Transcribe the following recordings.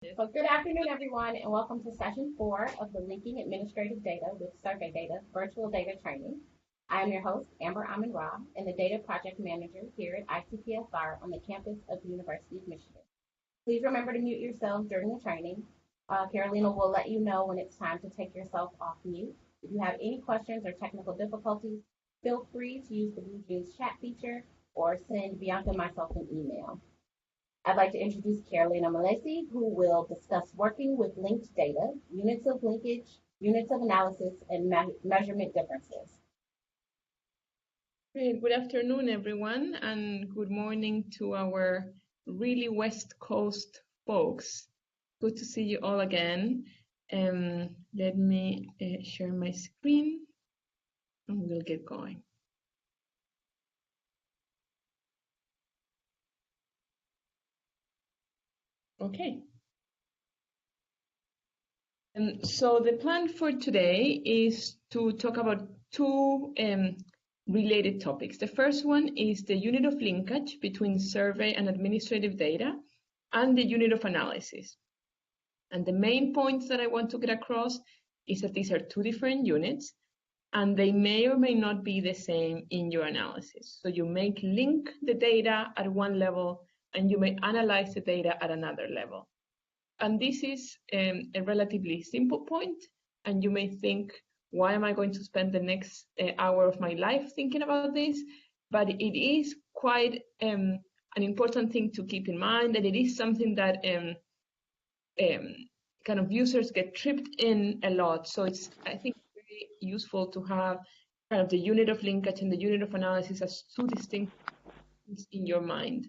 So good afternoon, everyone, and welcome to session 4 of the Linking Administrative Data with Survey Data Virtual Data Training. I am your host, Amber Amin-Ra, and the Data Project Manager here at ICPSR on the campus of the University of Michigan. Please remember to mute yourselves during the training. Carolina will let you know when it's time to take yourself off mute. If you have any questions or technical difficulties, feel free to use the Blue Jeans chat feature or send Bianca and myself an email. I'd like to introduce Carolina Milesi, who will discuss working with linked data, units of linkage, units of analysis, and measurement differences. Great. Good afternoon, everyone, and good morning to our really West Coast folks. Good to see you all again. Let me share my screen, and we'll get going. Okay. So the plan for today is to talk about two related topics. The first one is the unit of linkage between survey and administrative data and the unit of analysis. And the main points that I want to get across is that these are two different units and they may or may not be the same in your analysis. So you may link the data at one level and you may analyze the data at another level. And this is a relatively simple point, and you may think, why am I going to spend the next hour of my life thinking about this? But it is quite an important thing to keep in mind, that it is something that kind of users get tripped in a lot. So it's, I think, very useful to have kind of the unit of linkage and the unit of analysis as two distinct things in your mind.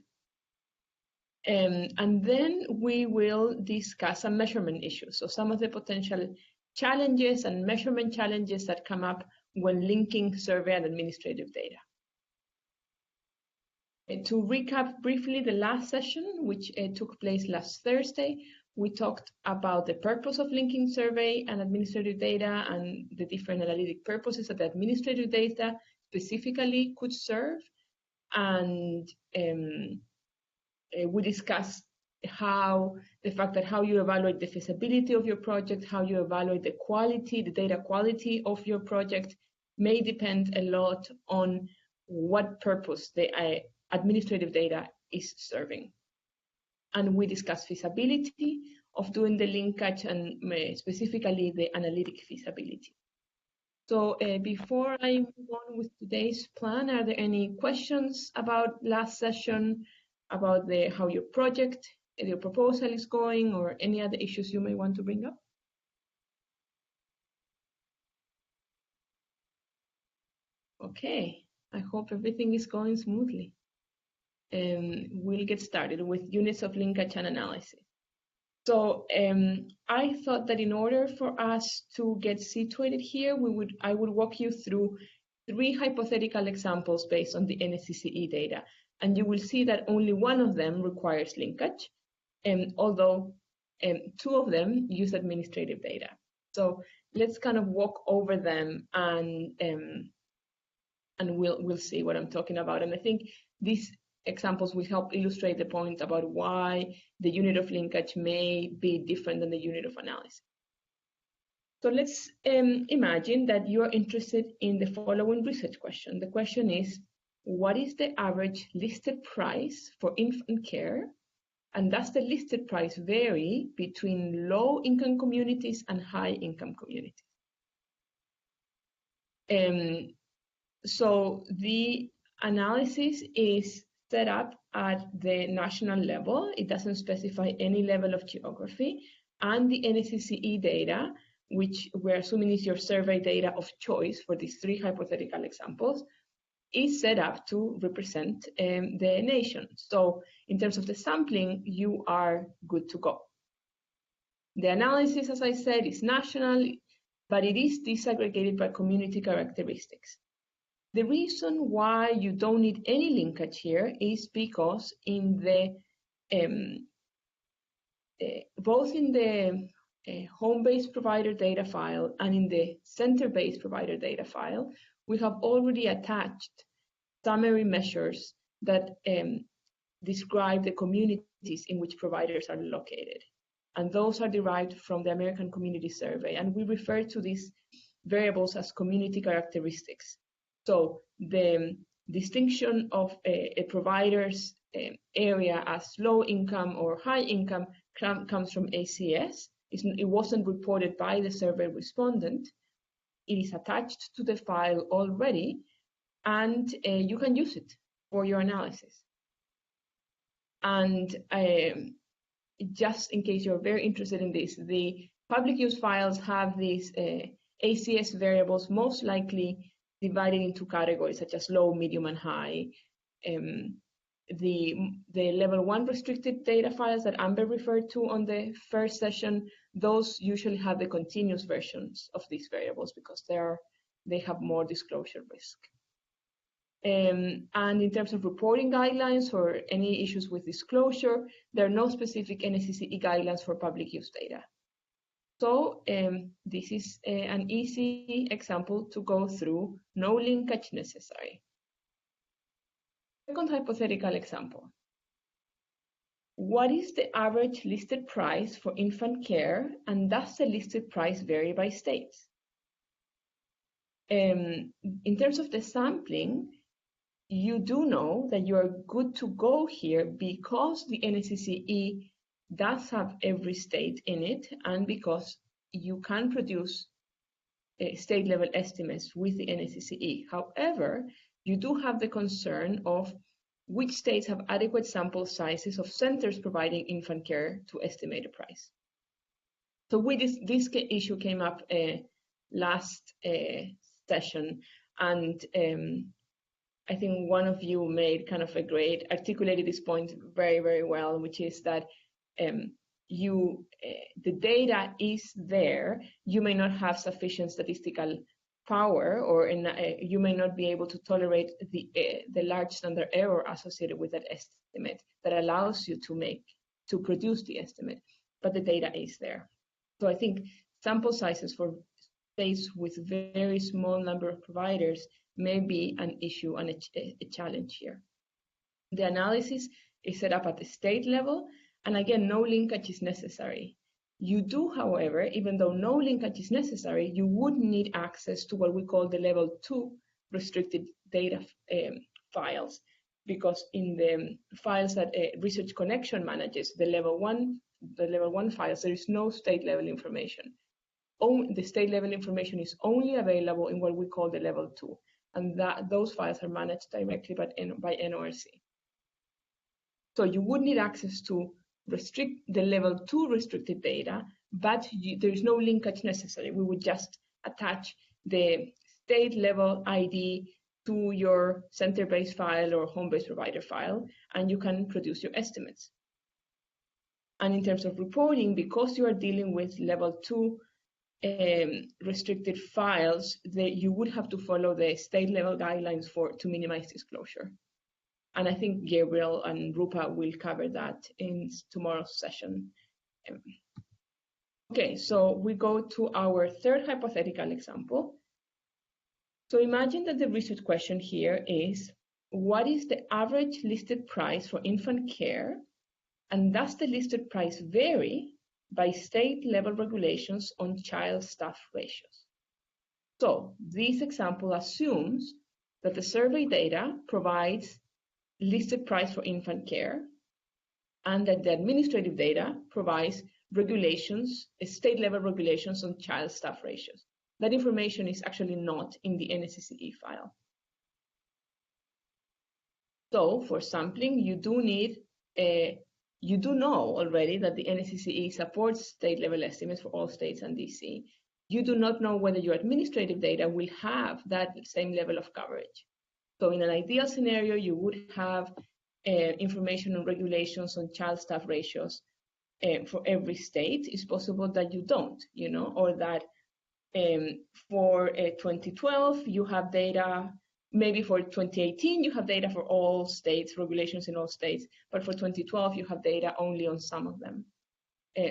And then we will discuss some measurement issues. So some of the potential challenges and measurement challenges that come up when linking survey and administrative data. To recap briefly the last session, which took place last Thursday, we talked about the purpose of linking survey and administrative data and the different analytic purposes that the administrative data specifically could serve. And we discussed how the fact that how you evaluate the feasibility of your project, how you evaluate the quality, the data quality of your project may depend a lot on what purpose the administrative data is serving. And we discussed feasibility of doing the linkage and specifically the analytic feasibility. So before I move on with today's plan, are there any questions about last session, about how your project, your proposal is going, or any other issues you may want to bring up? Okay, I hope everything is going smoothly. We'll get started with units of linkage and analysis. So I thought that in order for us to get situated here, I would walk you through 3 hypothetical examples based on the NSCCE data. And you will see that only one of them requires linkage, although 2 of them use administrative data. So let's kind of walk over them and we'll see what I'm talking about. And I think these examples will help illustrate the point about why the unit of linkage may be different than the unit of analysis. So let's imagine that you are interested in the following research question. The question is, what is the average listed price for infant care? And does the listed price vary between low-income communities and high-income communities? So the analysis is set up at the national level. It doesn't specify any level of geography. And the NSCCE data, which we're assuming is your survey data of choice for these 3 hypothetical examples, is set up to represent the nation. So in terms of the sampling, you are good to go. The analysis, as I said, is national, but it is disaggregated by community characteristics. The reason why you don't need any linkage here is because in the both in the home-based provider data file and in the center-based provider data file, we have already attached summary measures that describe the communities in which providers are located. and those are derived from the American Community Survey, and we refer to these variables as community characteristics. So the distinction of a provider's area as low income or high income comes from ACS. It wasn't reported by the survey respondent. It is attached to the file already, and you can use it for your analysis. And just in case you're very interested in this, the public use files have these ACS variables most likely divided into categories such as low, medium, and high. The level 1 restricted data files that Amber referred to on the first session, those usually have the continuous versions of these variables because they have more disclosure risk. And in terms of reporting guidelines or any issues with disclosure, there are no specific NSCCE guidelines for public use data. So this is an easy example to go through, no linkage necessary. Second hypothetical example. What is the average listed price for infant care, and does the listed price vary by states? In terms of the sampling, you do know that you are good to go here because the NSCCE does have every state in it, and because you can produce state level estimates with the NSCCE. However, you do have the concern of which states have adequate sample sizes of centers providing infant care to estimate a price. So this issue came up last session, and I think one of you made kind of articulated this point very, very well, which is that the data is there. You may not have sufficient statistical power, or you may not be able to tolerate the large standard error associated with that estimate that allows you to produce the estimate, but the data is there. So I think sample sizes for states with very small number of providers may be an issue and a challenge here. The analysis is set up at the state level, and again, no linkage is necessary. You do, however, even though no linkage is necessary, you would need access to what we call the level 2 restricted data files, because in the files that Research Connection manages, the level 1 files, there is no state level information. The state level information is only available in what we call the level 2, and those files are managed directly by NORC. So you would need access to the level 2 restricted data, but there is no linkage necessary. We would just attach the state level ID to your center-based file or home-based provider file, and you can produce your estimates. And in terms of reporting, because you are dealing with level 2 restricted files, you would have to follow the state level guidelines to minimize disclosure. And I think Gabriel and Rupa will cover that in tomorrow's session. Okay, so we go to our third hypothetical example. So imagine that the research question here is, what is the average listed price for infant care, and does the listed price vary by state level regulations on child staff ratios? So this example assumes that the survey data provides listed price for infant care, and that the administrative data provides regulations, state level regulations on child staff ratios. That information is actually not in the NSCCE file. So for sampling, you do know already that the NSCCE supports state level estimates for all states and DC. You do not know whether your administrative data will have that same level of coverage. So in an ideal scenario, you would have information on regulations on child staff ratios for every state. It's possible that you don't, or that for 2012, you have data, maybe for 2018, you have data for all states, regulations in all states, but for 2012, you have data only on some of them.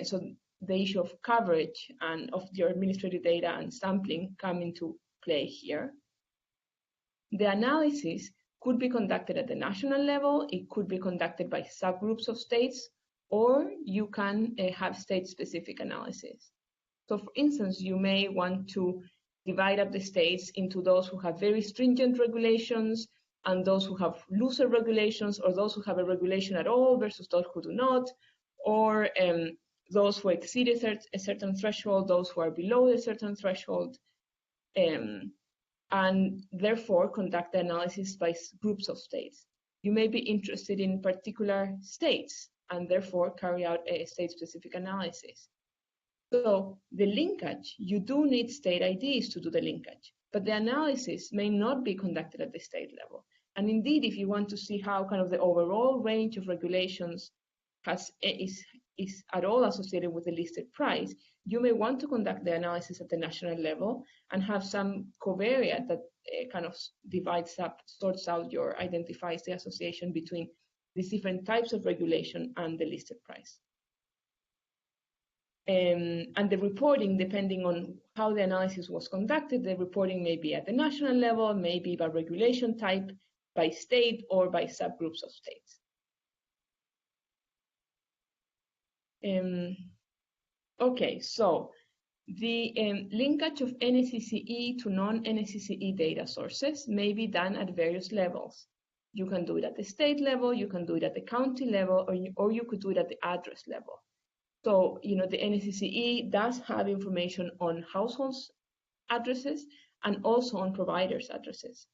So the issue of coverage and of your administrative data and sampling come into play here. The analysis could be conducted at the national level, it could be conducted by subgroups of states, or you can have state-specific analysis. So for instance, you may want to divide up the states into those who have very stringent regulations and those who have looser regulations, or those who have a regulation at all versus those who do not, or those who exceed a certain threshold, those who are below a certain threshold, and therefore conduct the analysis by groups of states. You may be interested in particular states and therefore carry out a state-specific analysis. So the linkage, you do need state IDs to do the linkage, but the analysis may not be conducted at the state level. And indeed, if you want to see how kind of the overall range of regulations is at all associated with the listed price, you may want to conduct the analysis at the national level and have some covariate that kind of divides up, sorts out identifies the association between these different types of regulation and the listed price. And the reporting, depending on how the analysis was conducted, the reporting may be at the national level, maybe by regulation type, by state, or by subgroups of states. Okay, so the linkage of NSCCE to non-NSCCE data sources may be done at various levels. You can do it at the state level, you can do it at the county level, or you could do it at the address level. So, the NSCCE does have information on households' addresses and also on providers' addresses.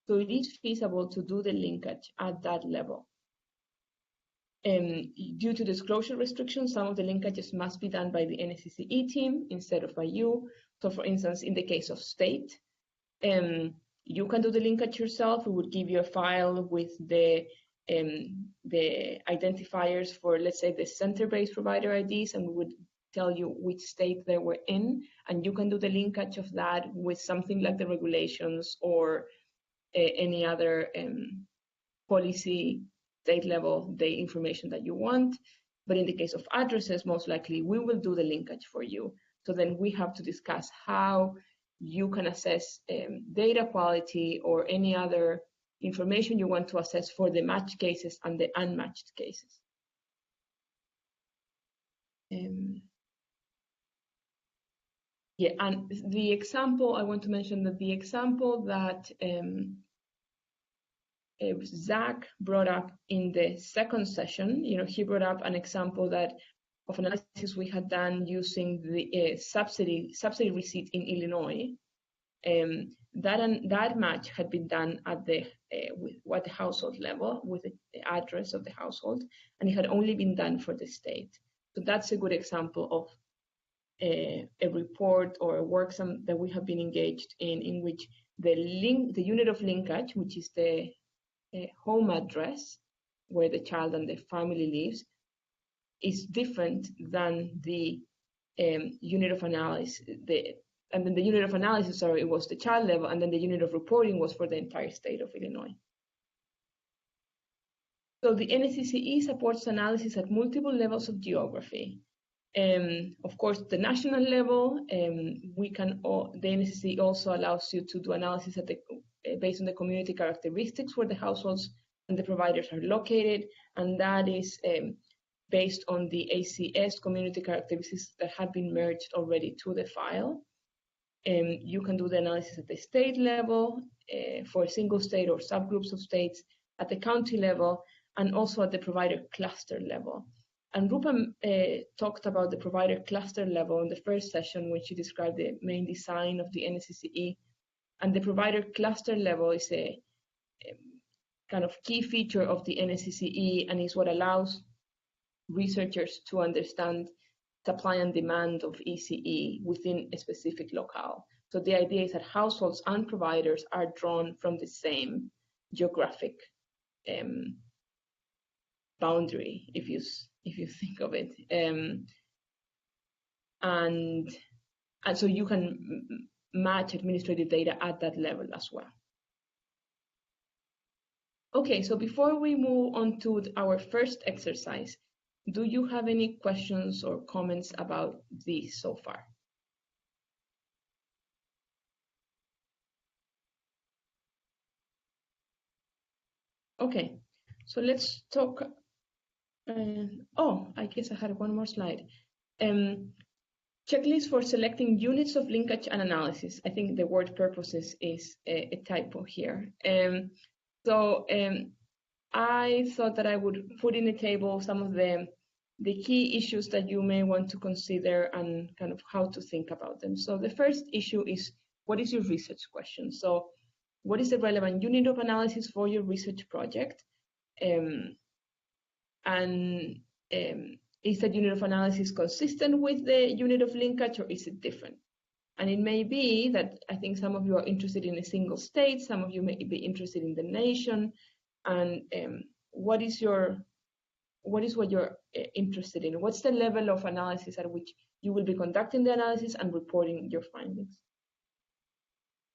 So it is feasible to do the linkage at that level. Due to disclosure restrictions, some of the linkages must be done by the NSCCE team instead of by you. So for instance, in the case of state, you can do the linkage yourself. We would give you a file with the identifiers for, let's say, the center-based provider IDs, and we would tell you which state they were in, and you can do the linkage of that with something like the regulations or any other policy state level, the information that you want. But in the case of addresses, most likely we will do the linkage for you. So then we have to discuss how you can assess data quality or any other information you want to assess for the matched cases and the unmatched cases. Yeah, and the example, I want to mention that the example that Zach brought up in the second session, he brought up an example of analysis we had done using the subsidy receipt in Illinois. That match had been done at the household level with the address of the household, and it had only been done for the state. So that's a good example of a report or a work that we have been engaged in which the unit of linkage, which is the home address where the child and the family lives, is different than the unit of analysis. And then the unit of analysis, sorry, it was the child level, and then the unit of reporting was for the entire state of Illinois. So the NSCCE supports analysis at multiple levels of geography. Of course, the national level, the NSCCE also allows you to do analysis based on the community characteristics where the households and the providers are located, and that is based on the ACS community characteristics that have been merged already to the file. You can do the analysis at the state level for a single state or subgroups of states, at the county level, and also at the provider cluster level. And Rupa talked about the provider cluster level in the first session when she described the main design of the NSCCE. And the provider cluster level is a kind of key feature of the NSCCE and is what allows researchers to understand supply and demand of ECE within a specific locale. So the idea is that households and providers are drawn from the same geographic boundary, if you think of it, and so you can match administrative data at that level as well. Okay, so before we move on to our first exercise, do you have any questions or comments about this so far? Okay, so let's talk Oh, I guess I had one more slide. Checklist for selecting units of linkage and analysis. I think the word purposes is a typo here. I thought that I would put in the table some of the key issues that you may want to consider and kind of how to think about them. So the first issue is, what is your research question? So what is the relevant unit of analysis for your research project? Is that unit of analysis consistent with the unit of linkage, or is it different? And it may be that I think some of you are interested in a single state, some of you may be interested in the nation, and what is what you're interested in? What's the level of analysis at which you will be conducting the analysis and reporting your findings?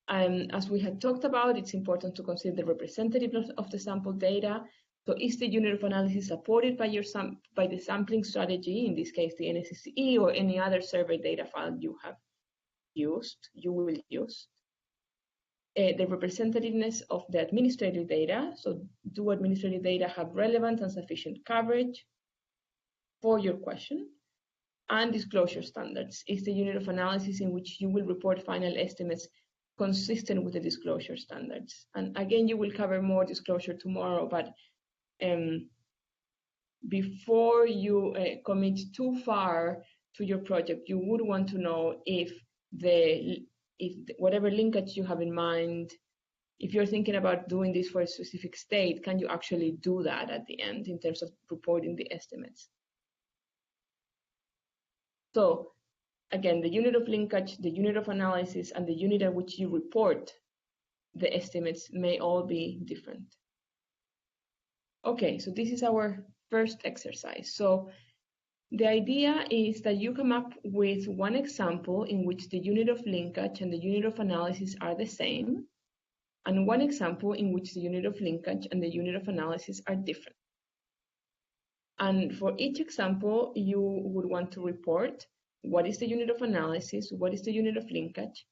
As we had talked about, it's important to consider the representativeness of the sample data. So is the unit of analysis supported by the sampling strategy, in this case the NSCE, or any other survey data file you will use? The representativeness of the administrative data. So do administrative data have relevant and sufficient coverage for your question? And disclosure standards. Is the unit of analysis in which you will report final estimates consistent with the disclosure standards? And again, you will cover more disclosure tomorrow, but before you commit too far to your project, you would want to know if whatever linkage you have in mind, if you're thinking about doing this for a specific state, can you actually do that at the end in terms of reporting the estimates? So again, the unit of linkage, the unit of analysis, and the unit at which you report the estimates may all be different. Okay, so this is our first exercise. So the idea is that you come up with one example in which the unit of linkage and the unit of analysis are the same, and one example in which the unit of linkage and the unit of analysis are different. And for each example, you would want to report what is the unit of analysis, what is the unit of linkage,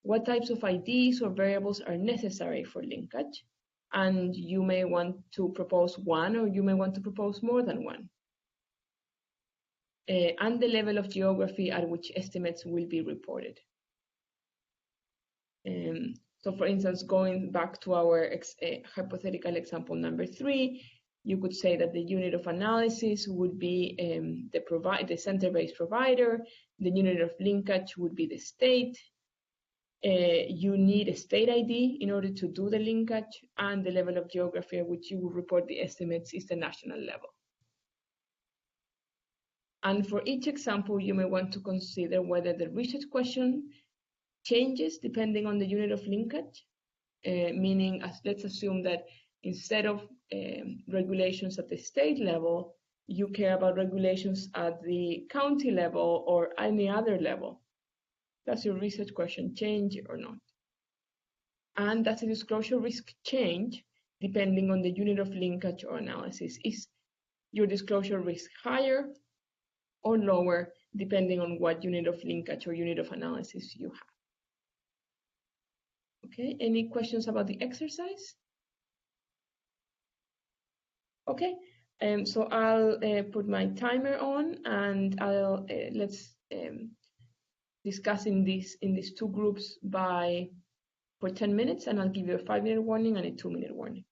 what types of IDs or variables are necessary for linkage, and you may want to propose one, or you may want to propose more than one. And the level of geography at which estimates will be reported. So for instance, going back to our hypothetical example number 3, you could say that the unit of analysis would be the center-based provider, the unit of linkage would be the state, you need a state ID in order to do the linkage, and the level of geography at which you will report the estimates is the national level. And for each example, you may want to consider whether the research question changes depending on the unit of linkage, meaning let's assume that instead of regulations at the state level, you care about regulations at the county level or any other level. Does your research question change or not? And does the disclosure risk change depending on the unit of linkage or analysis? Is your disclosure risk higher or lower depending on what unit of linkage or unit of analysis you have? Okay, any questions about the exercise? Okay, so I'll put my timer on, and I'll let's discuss in these 2 groups for 10 minutes, and I'll give you a 5-minute warning and a 2-minute warning.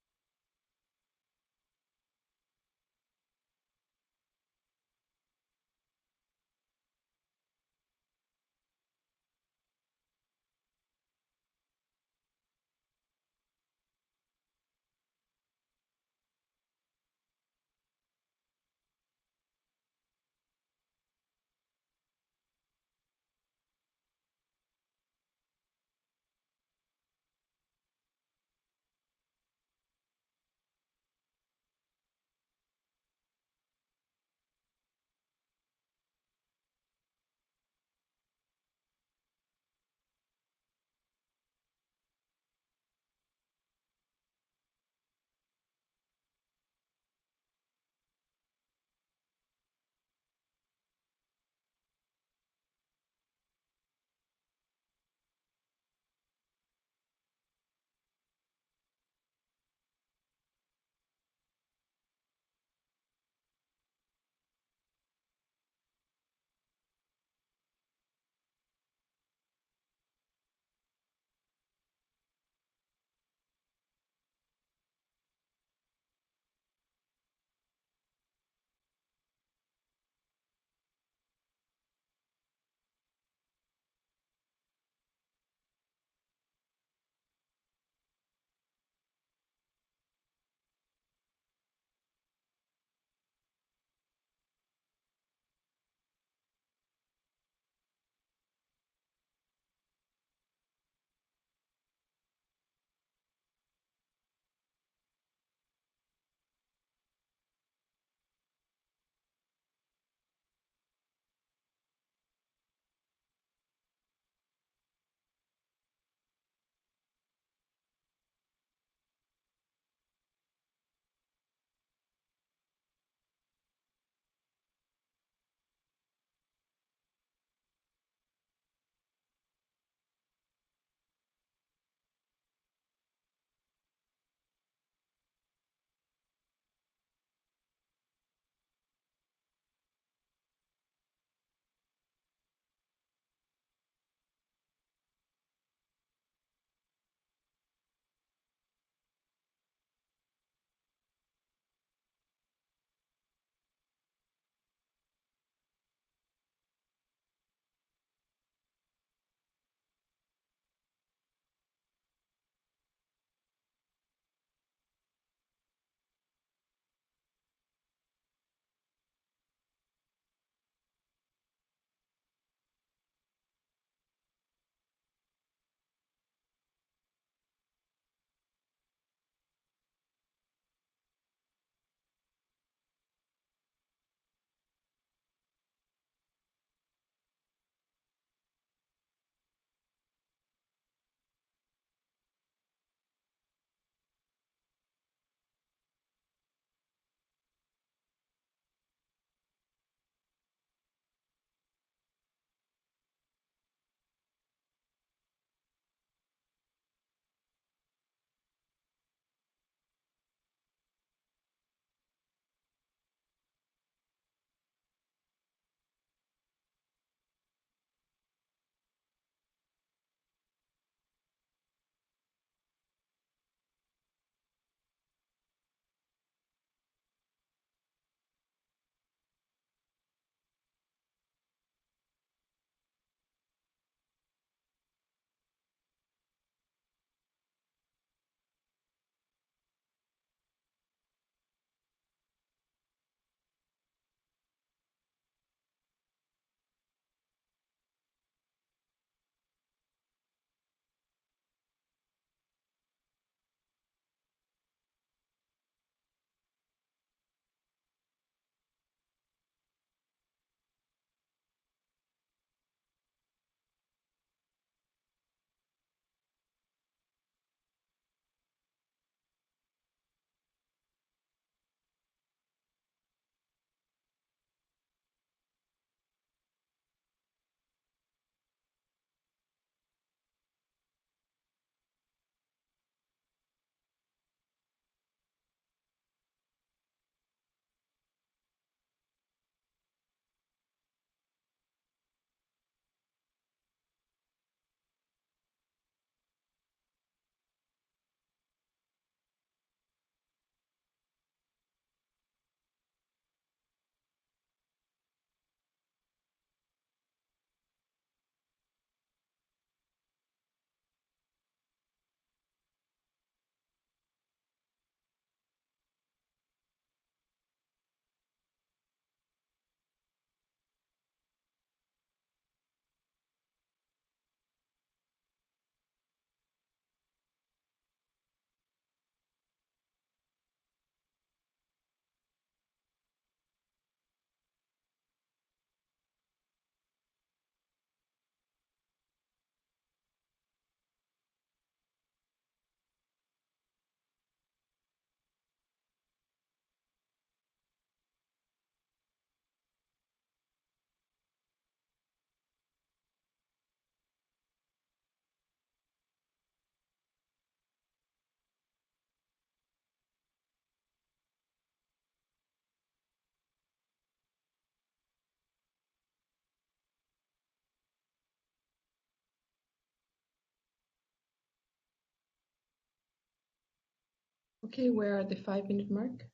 Okay, we're at the 5-minute mark.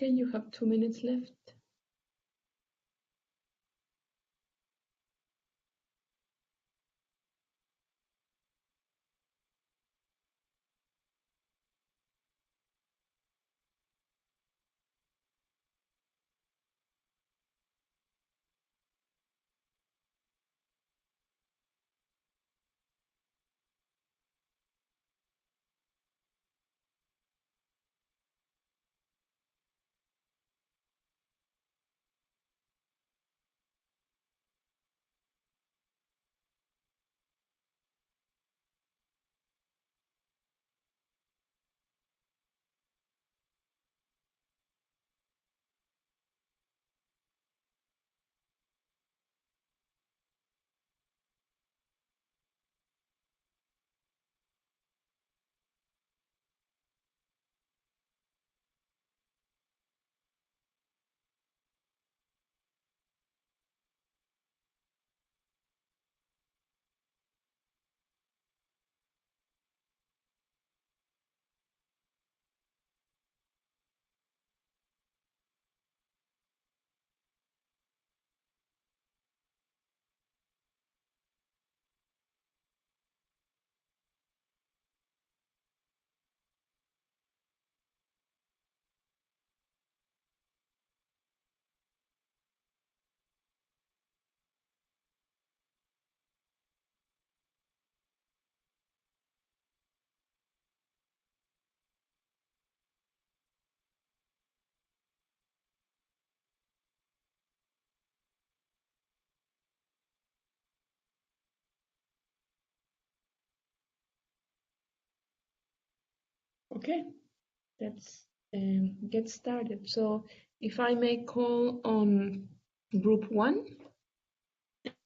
Okay, you have 2 minutes left. Okay, let's get started. So if I may call on group 1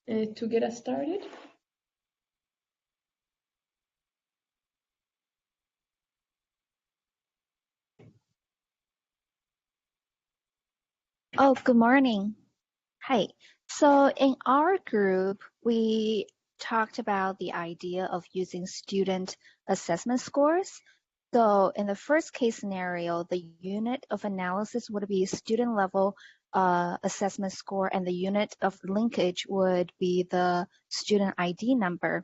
to get us started. Oh, good morning. Hi. So in our group, we talked about the idea of using student assessment scores. So in the first case scenario, the unit of analysis would be student level assessment score, and the unit of linkage would be the student ID number.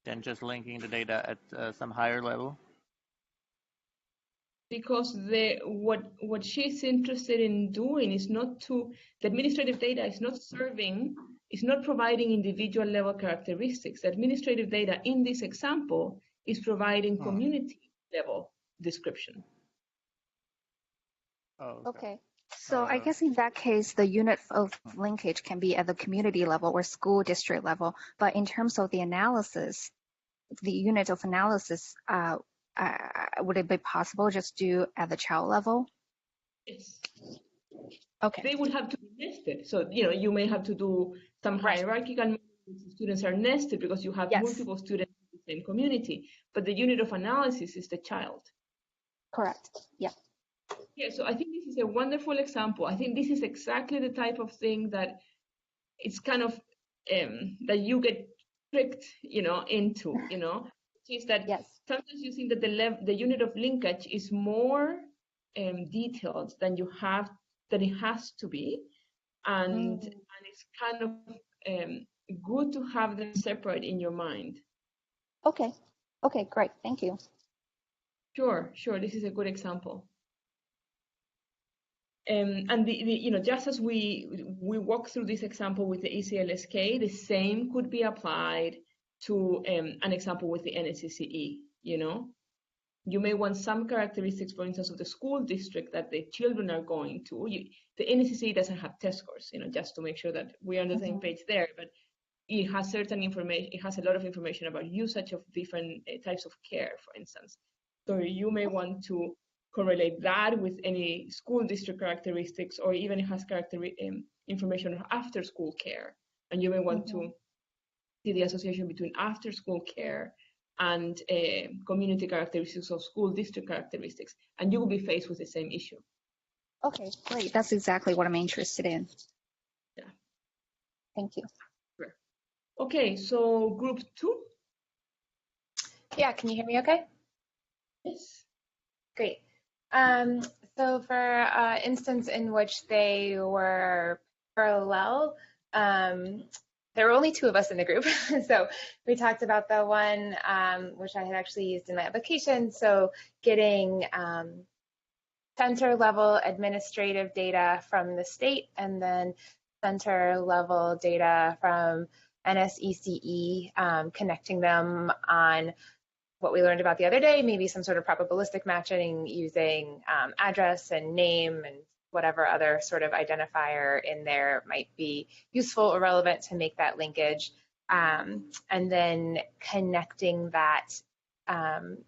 than just linking the data at some higher level? Because what she's interested in doing is the administrative data is not providing individual level characteristics. The administrative data in this example is providing community level description. Oh, Okay. So I guess in that case, the unit of linkage can be at the community level or school district level. But in terms of the analysis, the unit of analysis, would it be possible just do at the child level? Yes. Okay. They would have to be nested. So, you may have to do some hierarchical students are nested because you have multiple students in the same community. But the unit of analysis is the child. Correct. Yeah. Yeah, so I think this is a wonderful example. I think this is exactly the type of thing that it's kind of that you get tricked, into, which is that sometimes you think that the unit of linkage is more detailed than it has to be, and it's kind of good to have them separate in your mind. Okay. Okay, great. Thank you. Sure. This is a good example. And just as we walk through this example with the ECLSK, the same could be applied to an example with the NSCCE. You may want some characteristics, for instance, of the school district that the children are going to. The NSCCE doesn't have test scores, just to make sure that we're on the same page there. But it has certain information. It has a lot of information about usage of different types of care, for instance. So you may want to correlate that with any school district characteristics, or even it has information on after school care. And you may want to see the association between after school care and community characteristics of school district characteristics. And you will be faced with the same issue. Okay, great. That's exactly what I'm interested in. Yeah. Thank you. Sure. Okay, so group 2. Yeah, can you hear me okay? Yes. Great. So for instance in which they were parallel, there were only 2 of us in the group. So we talked about the one which I had actually used in my application. So getting center level administrative data from the state, and then center level data from NSECE, connecting them on what we learned about the other day, maybe some sort of probabilistic matching using address and name and whatever other sort of identifier in there might be useful or relevant to make that linkage. And then connecting that,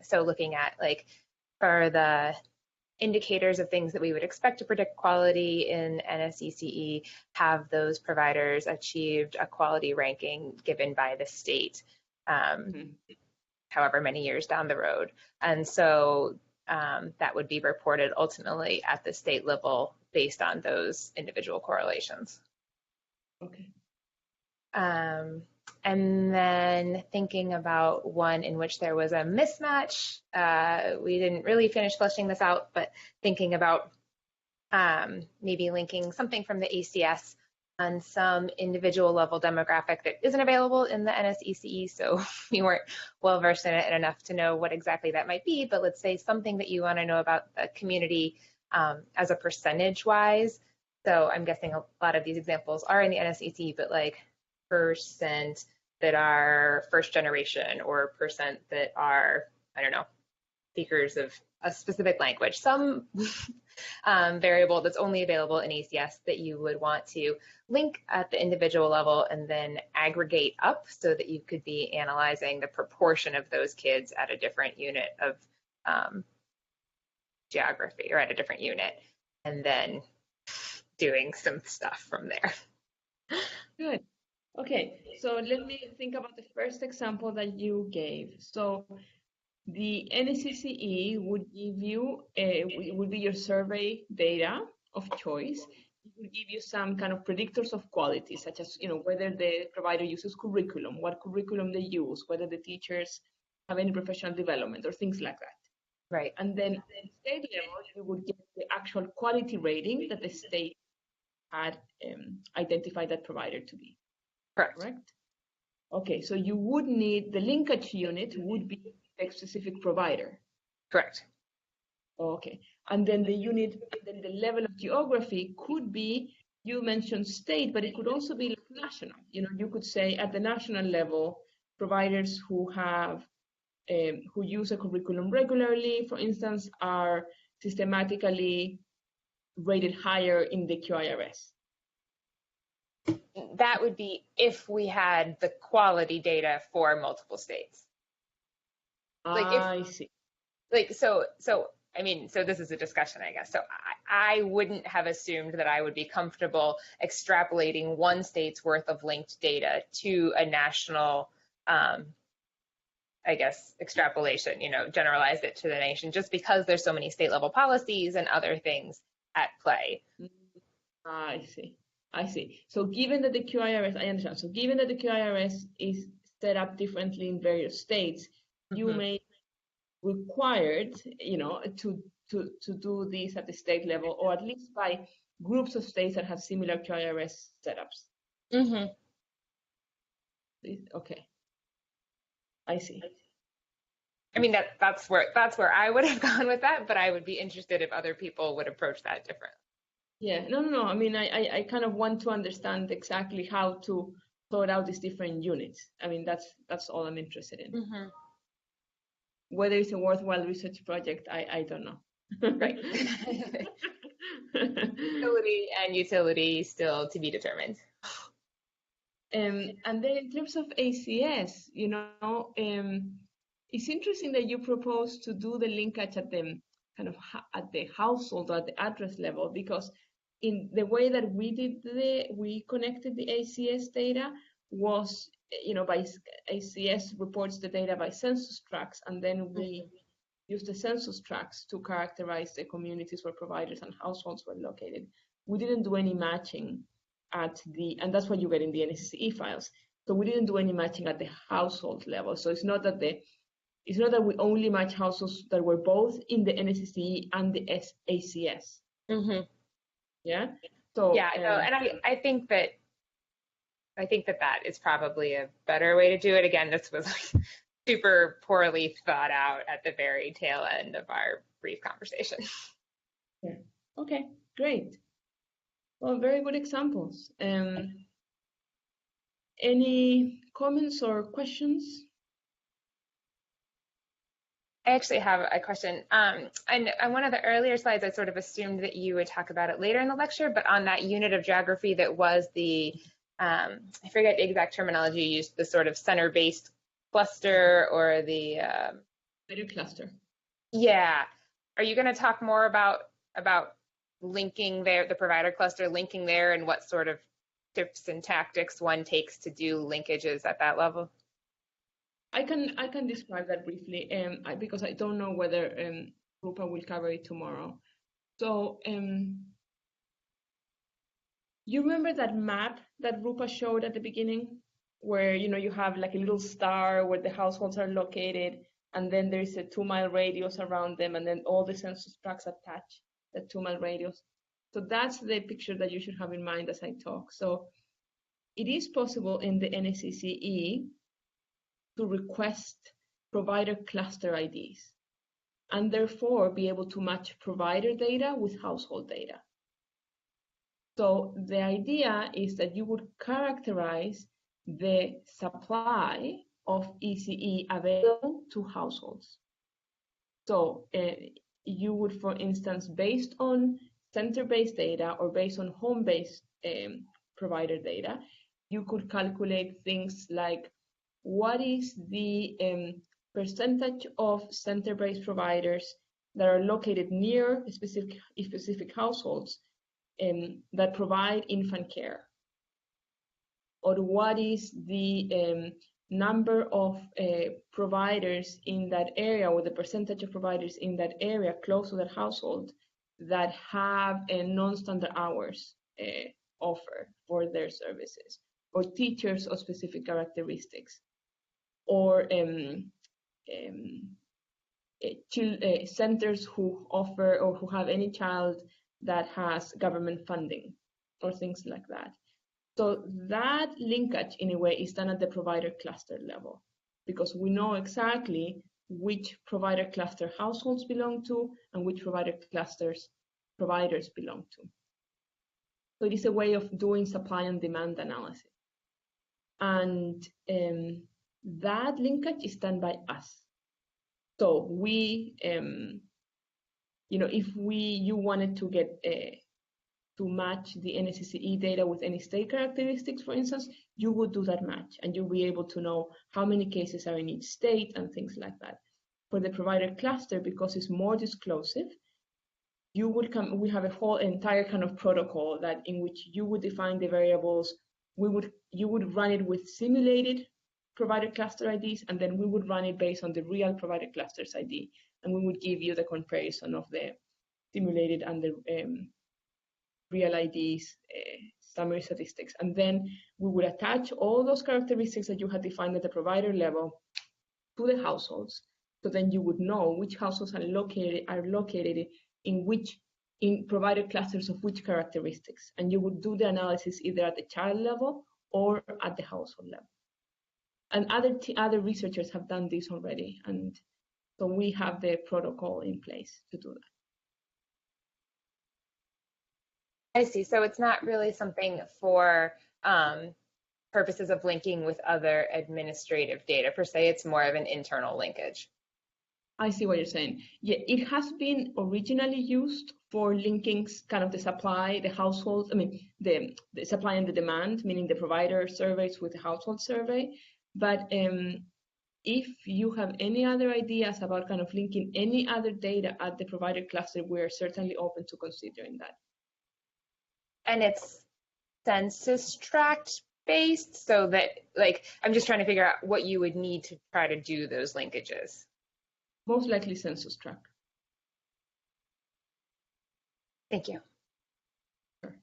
so looking at for the indicators of things that we would expect to predict quality in NSECE, have those providers achieved a quality ranking given by the state. However many years down the road. And so that would be reported ultimately at the state level based on those individual correlations. Okay. And then thinking about one in which there was a mismatch, we didn't really finish fleshing this out, but thinking about maybe linking something from the ACS on some individual level demographic that isn't available in the NSECE, so we weren't well versed in it and enough to know what exactly that might be, but let's say something that you want to know about the community as a percentage wise. So I'm guessing a lot of these examples are in the NSECE, but percent that are first generation, or percent that are, I don't know, speakers of a specific language, some variable that's only available in ACS that you would want to link at the individual level and then aggregate up so that you could be analyzing the proportion of those kids at a different unit of geography, or at a different unit, and then doing some stuff from there. Good. Okay, so let me think about the first example that you gave. So the NSCCE would give you, would be your survey data of choice. It would give you some kind of predictors of quality, such as, whether the provider uses curriculum, what curriculum they use, whether the teachers have any professional development, or things like that. Right. And then at the state level, you would get the actual quality rating that the state had identified that provider to be. Correct. Correct? Okay, so you would need, the linkage unit would be a specific provider. Correct. Okay, and then the unit, then the level of geography could be, you mentioned state, but it could also be like national. You could say at the national level, providers who have, who use a curriculum regularly, for instance, are systematically rated higher in the QIRS. That would be if we had the quality data for multiple states. I see. So this is a discussion, I guess. So I wouldn't have assumed that I would be comfortable extrapolating one state's worth of linked data to a national, I guess, extrapolation, generalize it to the nation, just because there's so many state level policies and other things at play. I see. So given that the QIRS, I understand. So given that the QIRS is set up differently in various states, you may required, to do this at the state level, or at least by groups of states that have similar QIRS setups. Okay, I see. I mean, that's where I would have gone with that, but I would be interested if other people would approach that differently. Yeah, no. I mean, I kind of want to understand exactly how to sort out these different units. I mean, that's all I'm interested in. Whether it's a worthwhile research project, I don't know. Right. Utility and utility still to be determined. And then in terms of ACS, it's interesting that you propose to do the linkage at the kind of at the household or at the address level, because in the way that we connected the ACS data was, by ACS reports the data by census tracts, and then we use the census tracts to characterize the communities where providers and households were located. We didn't do any matching and that's what you get in the NSCE files. So we didn't do any matching at the household level. So it's not that we only match households that were both in the NSCE and the ACS. Yeah. So yeah, and I think that that is probably a better way to do it. Again, this was super poorly thought out at the very tail end of our brief conversation. Yeah. Okay, great. Well, very good examples. Any comments or questions? I actually have a question. And on one of the earlier slides, I sort of assumed that you would talk about it later in the lecture, but on that unit of geography that was the, I forget the exact terminology you used, the sort of center-based cluster or the Video cluster. Yeah. Are you going to talk more about linking there, the provider cluster linking there, and what sort of tips and tactics one takes to do linkages at that level? I can describe that briefly, because I don't know whether Rupa will cover it tomorrow. So you remember that map that Rupa showed at the beginning, where you have like a little star where the households are located, and then there is a 2-mile radius around them, and then all the census tracts attach that 2-mile radius. So that's the picture that you should have in mind as I talk. So it is possible in the NSCE to request provider cluster IDs, and therefore be able to match provider data with household data. So the idea is that you would characterize the supply of ECE available to households. So you would, for instance, based on center-based data or based on home-based provider data, you could calculate things like what is the percentage of center-based providers that are located near specific households that provide infant care, or what is the number of providers in that area, or the percentage of providers in that area close to that household that have a non-standard hours offer for their services, or teachers of specific characteristics, or centers who offer or who have any child that has government funding, or things like that. So that linkage, in a way, is done at the provider cluster level, because we know exactly which provider cluster households belong to and which provider clusters providers belong to. So it is a way of doing supply and demand analysis. And that linkage is done by us. So we, if you wanted to get to match the NSCCE data with any state characteristics, for instance, you would do that match, and you'll be able to know how many cases are in each state and things like that. For the provider cluster, because it's more disclosive, we have a whole entire kind of protocol that in which you would define the variables. You would run it with simulated provider cluster IDs, and then we would run it based on the real provider clusters ID, and we would give you the comparison of the simulated and the real IDs summary statistics. And then we would attach all those characteristics that you had defined at the provider level to the households. So then you would know which households are located in provider clusters of which characteristics. And you would do the analysis either at the child level or at the household level. And other researchers have done this already. And so we have the protocol in place to do that. I see. So it's not really something for purposes of linking with other administrative data per se. It's more of an internal linkage. I see what you're saying. Yeah, it has been originally used for linking kind of the supply, the households, the supply and the demand, meaning the provider surveys with the household survey. But if you have any other ideas about kind of linking any other data at the provider cluster, we're certainly open to considering that. And it's census tract based, so that, like, I'm just trying to figure out what you would need to try to do those linkages. Most likely census tract. Thank you. Sure.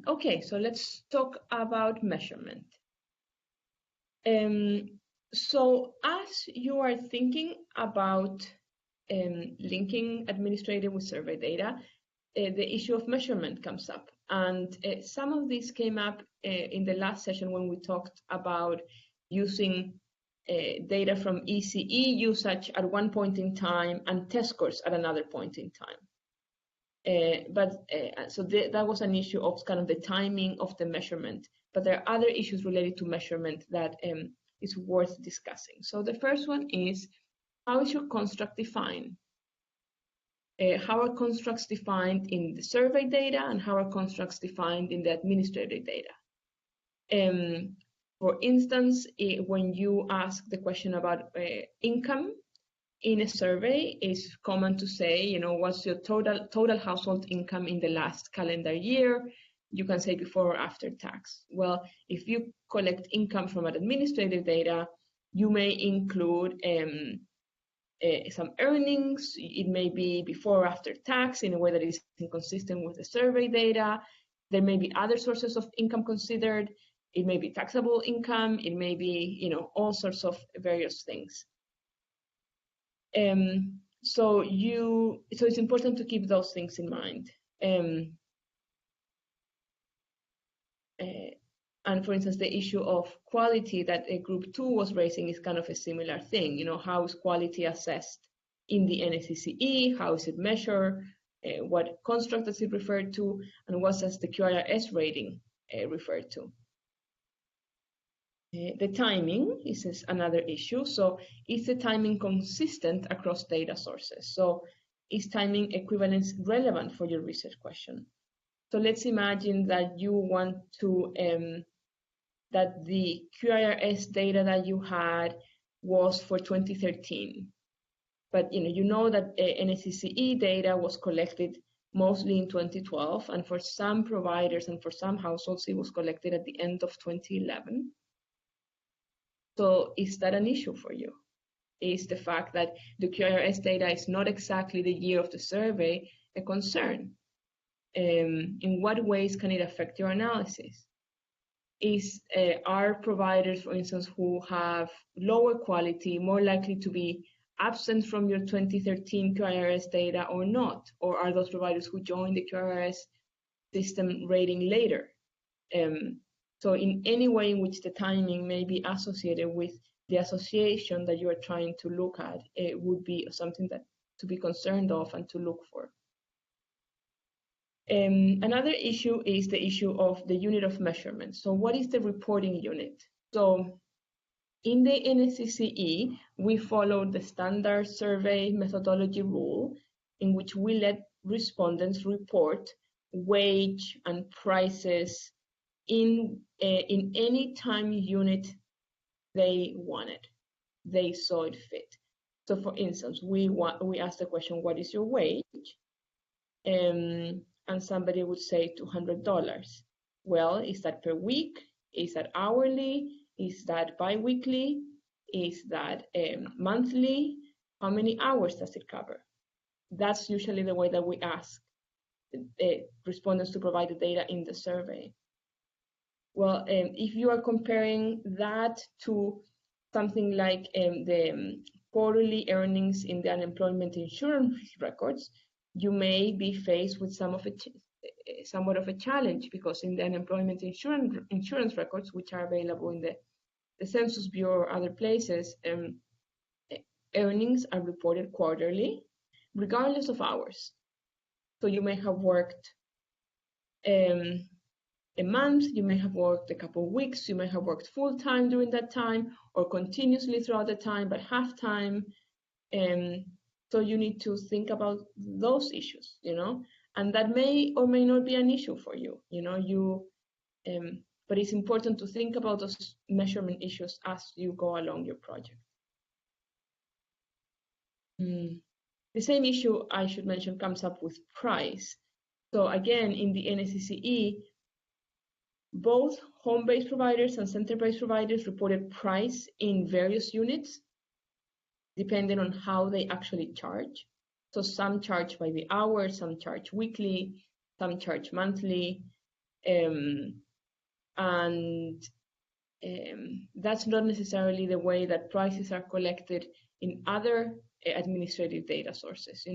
Okay, so let's talk about measurement. So as you are thinking about linking administrative with survey data, the issue of measurement comes up. And some of these came up in the last session when we talked about using data from ECE usage at one point in time and test scores at another point in time. So that was an issue of kind of the timing of the measurement. But there are other issues related to measurement that is worth discussing. So the first one is, how is your construct defined? How are constructs defined in the survey data, and how are constructs defined in the administrative data? For instance, when you ask the question about income in a survey, it's common to say, what's your total household income in the last calendar year? You can say before or after tax. Well, if you collect income from administrative data, you may include some earnings. It may be before or after tax in a way that is inconsistent with the survey data. There may be other sources of income considered. It may be taxable income. It may be, all sorts of various things. So it's important to keep those things in mind. And for instance, the issue of quality that group 2 was raising is kind of a similar thing. How is quality assessed in the NSCCE? How is it measured? What construct does it refer to? And what does the QIRS rating refer to? The timing is another issue. So is the timing consistent across data sources? So is timing equivalence relevant for your research question? So let's imagine that you want to, that the QIRS data that you had was for 2013. But you know that NSCCE data was collected mostly in 2012, and for some providers and for some households, it was collected at the end of 2011. So is that an issue for you? Is the fact that the QIRS data is not exactly the year of the survey a concern? In what ways can it affect your analysis? Are providers, for instance, who have lower quality more likely to be absent from your 2013 QIRS data or not? Or are those providers who joined the QIRS system rating later? So in any way in which the timing may be associated with the association that you are trying to look at, it would be something that to be concerned of and to look for. Another issue is the issue of the unit of measurement. So what is the reporting unit? So in the NSCCE, we followed the standard survey methodology rule in which we let respondents report wage and prices in any time unit they wanted, they saw it fit. So for instance, we asked the question, what is your wage? And somebody would say $200. Well, is that per week? Is that hourly? Is that bi-weekly? Is that monthly? How many hours does it cover? That's usually the way that we ask respondents to provide the data in the survey. Well, if you are comparing that to something like the quarterly earnings in the unemployment insurance records, you may be faced with somewhat of a challenge, because in the unemployment insurance records, which are available in the Census Bureau or other places, earnings are reported quarterly, regardless of hours. So you may have worked a month, you may have worked a couple of weeks, you may have worked full-time during that time, or continuously throughout the time, but half-time. So you need to think about those issues, and that may or may not be an issue for you, but it's important to think about those measurement issues as you go along your project. The same issue, I should mention, comes up with price. So again, in the NSCCE, both home-based providers and center-based providers reported price in various units, depending on how they actually charge. So some charge by the hour, some charge weekly, some charge monthly, and that's not necessarily the way that prices are collected in other administrative data sources.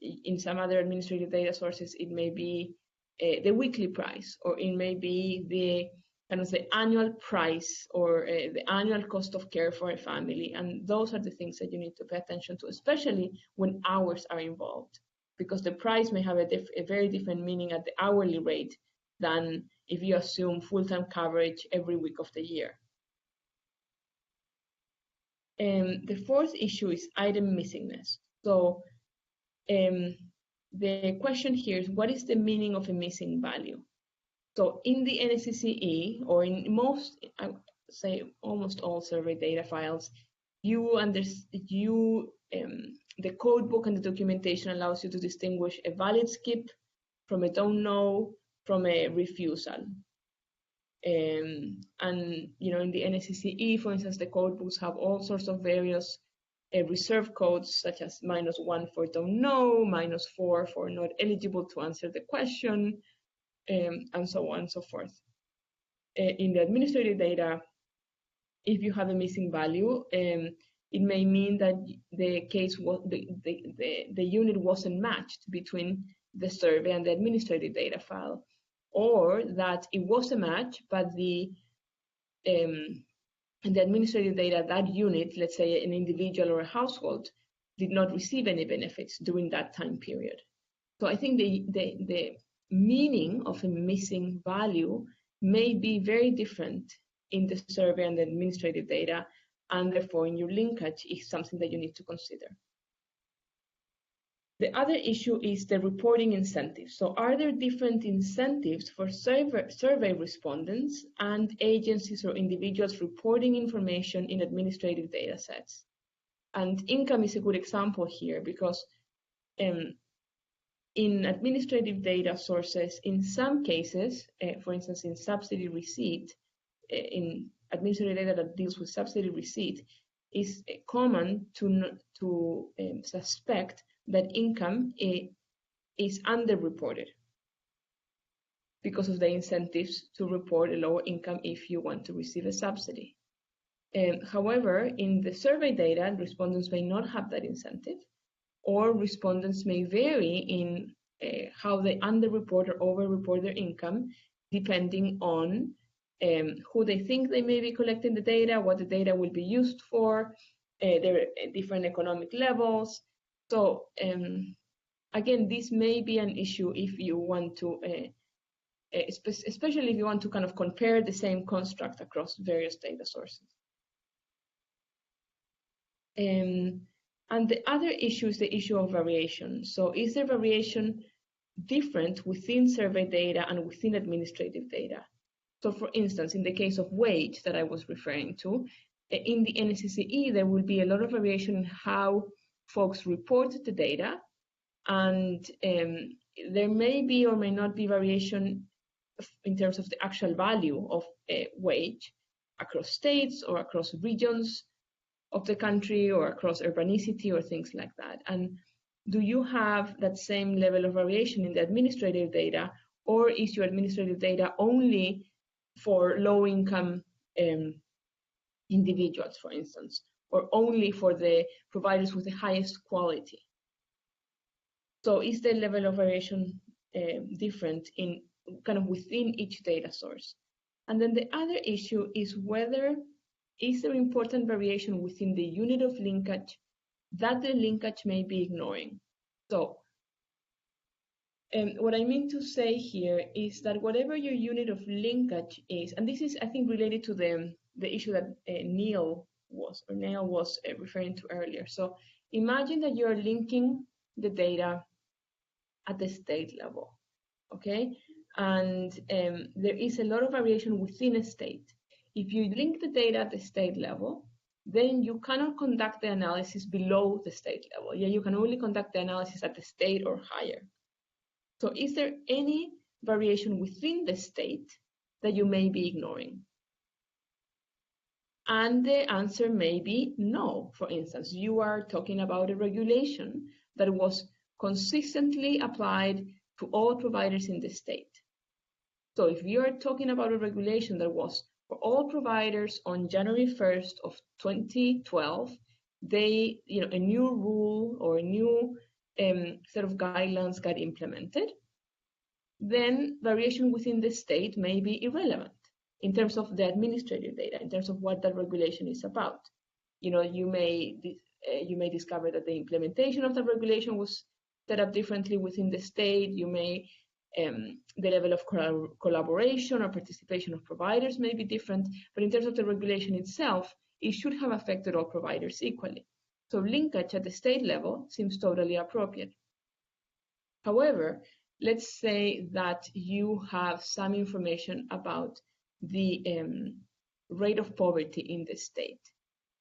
In some other administrative data sources, it may be the weekly price, or it may be the annual price, or the annual cost of care for a family. And those are the things that you need to pay attention to, especially when hours are involved, because the price may have a very different meaning at the hourly rate than if you assume full-time coverage every week of the year. The fourth issue is item missingness. So the question here is, what is the meaning of a missing value? So in the NSCCE, or in most, I would say almost all survey data files, the code book and the documentation allows you to distinguish a valid skip from a don't know, from a refusal. And in the NSCCE, for instance, the code books have all sorts of various reserve codes, such as -1 for don't know, -4 for not eligible to answer the question, and so on and so forth. In the administrative data, if you have a missing value, it may mean that the case was the unit wasn't matched between the survey and the administrative data file, or that it was a match, but the administrative data, that unit, let's say an individual or a household, did not receive any benefits during that time period. So I think the meaning of a missing value may be very different in the survey and the administrative data, and therefore in your linkage is something that you need to consider. The other issue is the reporting incentives. So are there different incentives for survey respondents and agencies or individuals reporting information in administrative data sets? And income is a good example here, because in administrative data sources, in some cases, for instance, in subsidy receipt, in administrative data that deals with subsidy receipt, is common to suspect that income is underreported because of the incentives to report a lower income if you want to receive a subsidy. However, in the survey data, respondents may not have that incentive, or respondents may vary in how they underreport or overreport their income, depending on who they think they may be collecting the data, what the data will be used for, their different economic levels. So again, this may be an issue if you want to, especially if you want to kind of compare the same construct across various data sources. And the other issue is the issue of variation. So is there variation different within survey data and within administrative data? So for instance, in the case of wage that I was referring to, in the NSCCE, there will be a lot of variation in how folks report the data, and there may be or may not be variation in terms of the actual value of a wage across states or across regions of the country or across urbanicity or things like that. And do you have that same level of variation in the administrative data, or is your administrative data only for low-income individuals, for instance, or only for the providers with the highest quality? So is the level of variation different in kind of within each data source? And then the other issue is whether is there important variation within the unit of linkage that the linkage may be ignoring. So what I mean to say here is that whatever your unit of linkage is, and this is, I think, related to the issue that Neil was referring to earlier. So imagine that you're linking the data at the state level, okay? And there is a lot of variation within a state. If you link the data at the state level, then you cannot conduct the analysis below the state level. Yeah, you can only conduct the analysis at the state or higher. So is there any variation within the state that you may be ignoring? And the answer may be no. For instance, you are talking about a regulation that was consistently applied to all providers in the state. So if you are talking about a regulation that was for all providers on January 1st of 2012, a new rule or a new set of guidelines got implemented, then variation within the state may be irrelevant in terms of the administrative data, in terms of what that regulation is about. You may discover that the implementation of the regulation was set up differently within the state. You may the level of collaboration or participation of providers may be different, but in terms of the regulation itself, it should have affected all providers equally. So linkage at the state level seems totally appropriate. However, let's say that you have some information about the rate of poverty in the state.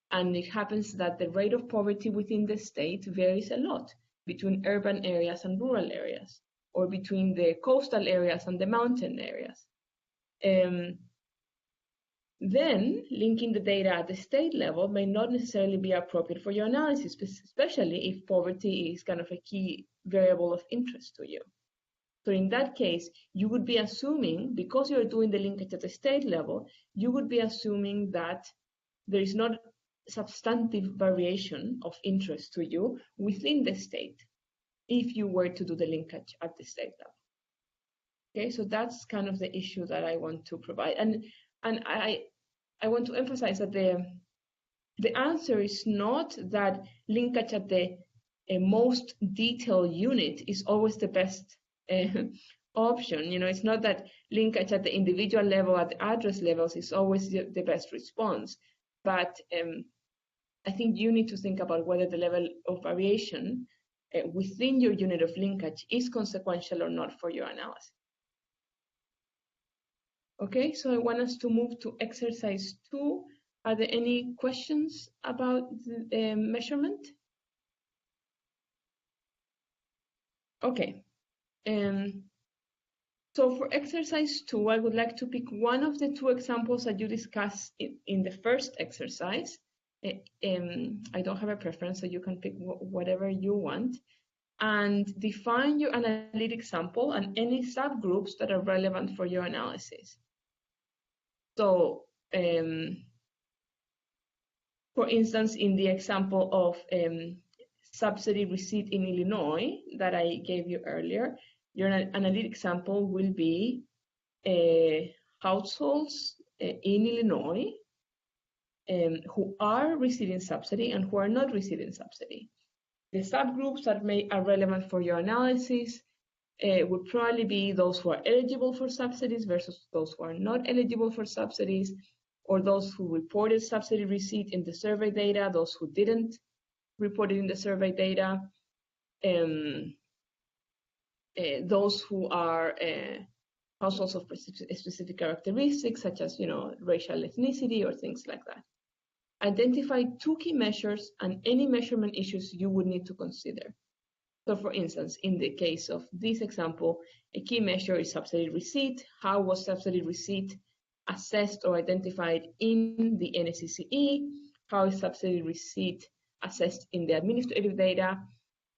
And it happens that the rate of poverty within the state varies a lot between urban areas and rural areas, or between the coastal areas and the mountain areas. Then linking the data at the state level may not necessarily be appropriate for your analysis, especially if poverty is kind of a key variable of interest to you. So in that case, you would be assuming, because you're doing the linkage at the state level, you would be assuming that there is not substantive variation of interest to you within the state if you were to do the linkage at the state level. Okay, so that's kind of the issue that I want to provide. And I want to emphasize that the answer is not that linkage at the most detailed unit is always the best option. It's not that linkage at the individual level, at the address levels, is always the best response. But I think you need to think about whether the level of variation within your unit of linkage is consequential or not for your analysis. Okay, so I want us to move to exercise 2. Are there any questions about the measurement? Okay. So for exercise 2, I would like to pick one of the 2 examples that you discussed in the first exercise. I don't have a preference, so you can pick whatever you want, and define your analytic sample and any subgroups that are relevant for your analysis. So For instance, in the example of subsidy receipt in Illinois that I gave you earlier, your analytic sample will be households in Illinois who are receiving subsidy and who are not receiving subsidy. The subgroups that are relevant for your analysis would probably be those who are eligible for subsidies versus those who are not eligible for subsidies, or those who reported subsidy receipt in the survey data, those who didn't report it in the survey data, those who are households of specific characteristics, such as racial ethnicity or things like that. Identify 2 key measures and any measurement issues you would need to consider. So for instance, in the case of this example, a key measure is subsidy receipt. How was subsidy receipt assessed or identified in the NSCCE? How is subsidy receipt assessed in the administrative data?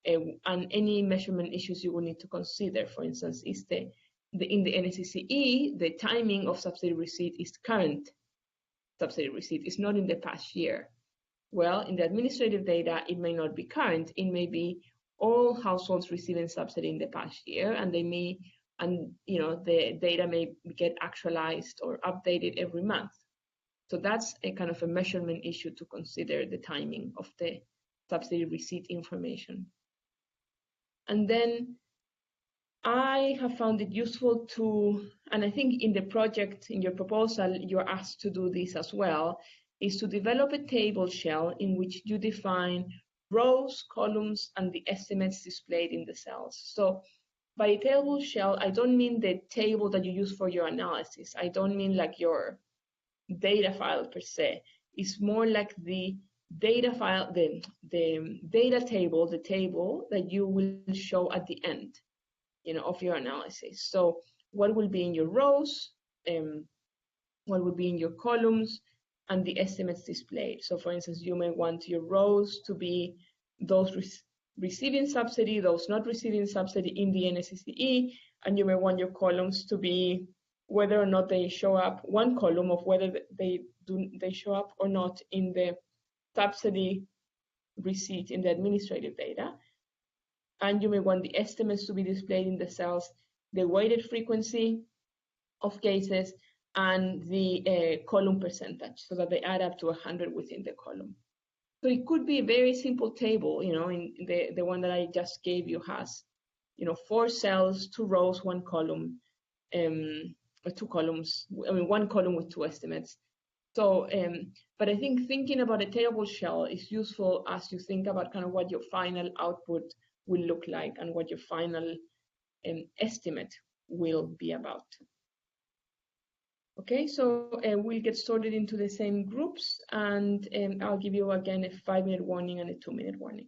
And any measurement issues you will need to consider. For instance, is in the NSCCE, the timing of subsidy receipt is current subsidy receipt, is not in the past year. Well, in the administrative data, it may not be current. It may be all households receiving subsidy in the past year, and the data may get actualized or updated every month. So that's a kind of a measurement issue to consider, the timing of the subsidy receipt information. And then I have found it useful to, and I think in the project, in your proposal, you're asked to do this as well, is to develop a table shell in which you define rows, columns, and the estimates displayed in the cells. So by a table shell, I don't mean the table that you use for your analysis. I don't mean like your data file per se. It's more like the data file, the data table, the table that you will show at the end, of your analysis. So what will be in your rows, what will be in your columns, and the estimates displayed. So for instance, you may want your rows to be those receiving subsidy, those not receiving subsidy in the NSCCE, and you may want your columns to be whether or not they show up, one column of whether they show up or not in the subsidy receipt in the administrative data. And you may want the estimates to be displayed in the cells, the weighted frequency of cases, and the column percentage, so that they add up to 100 within the column. So it could be a very simple table, in the one that I just gave you has, 4 cells, 2 rows, 1 column, or 2 columns, 1 column with 2 estimates. So, but I think thinking about a table shell is useful as you think about kind of what your final output will look like and what your final estimate will be about. Okay, so we'll get sorted into the same groups, and I'll give you again a 5-minute warning and a 2-minute warning.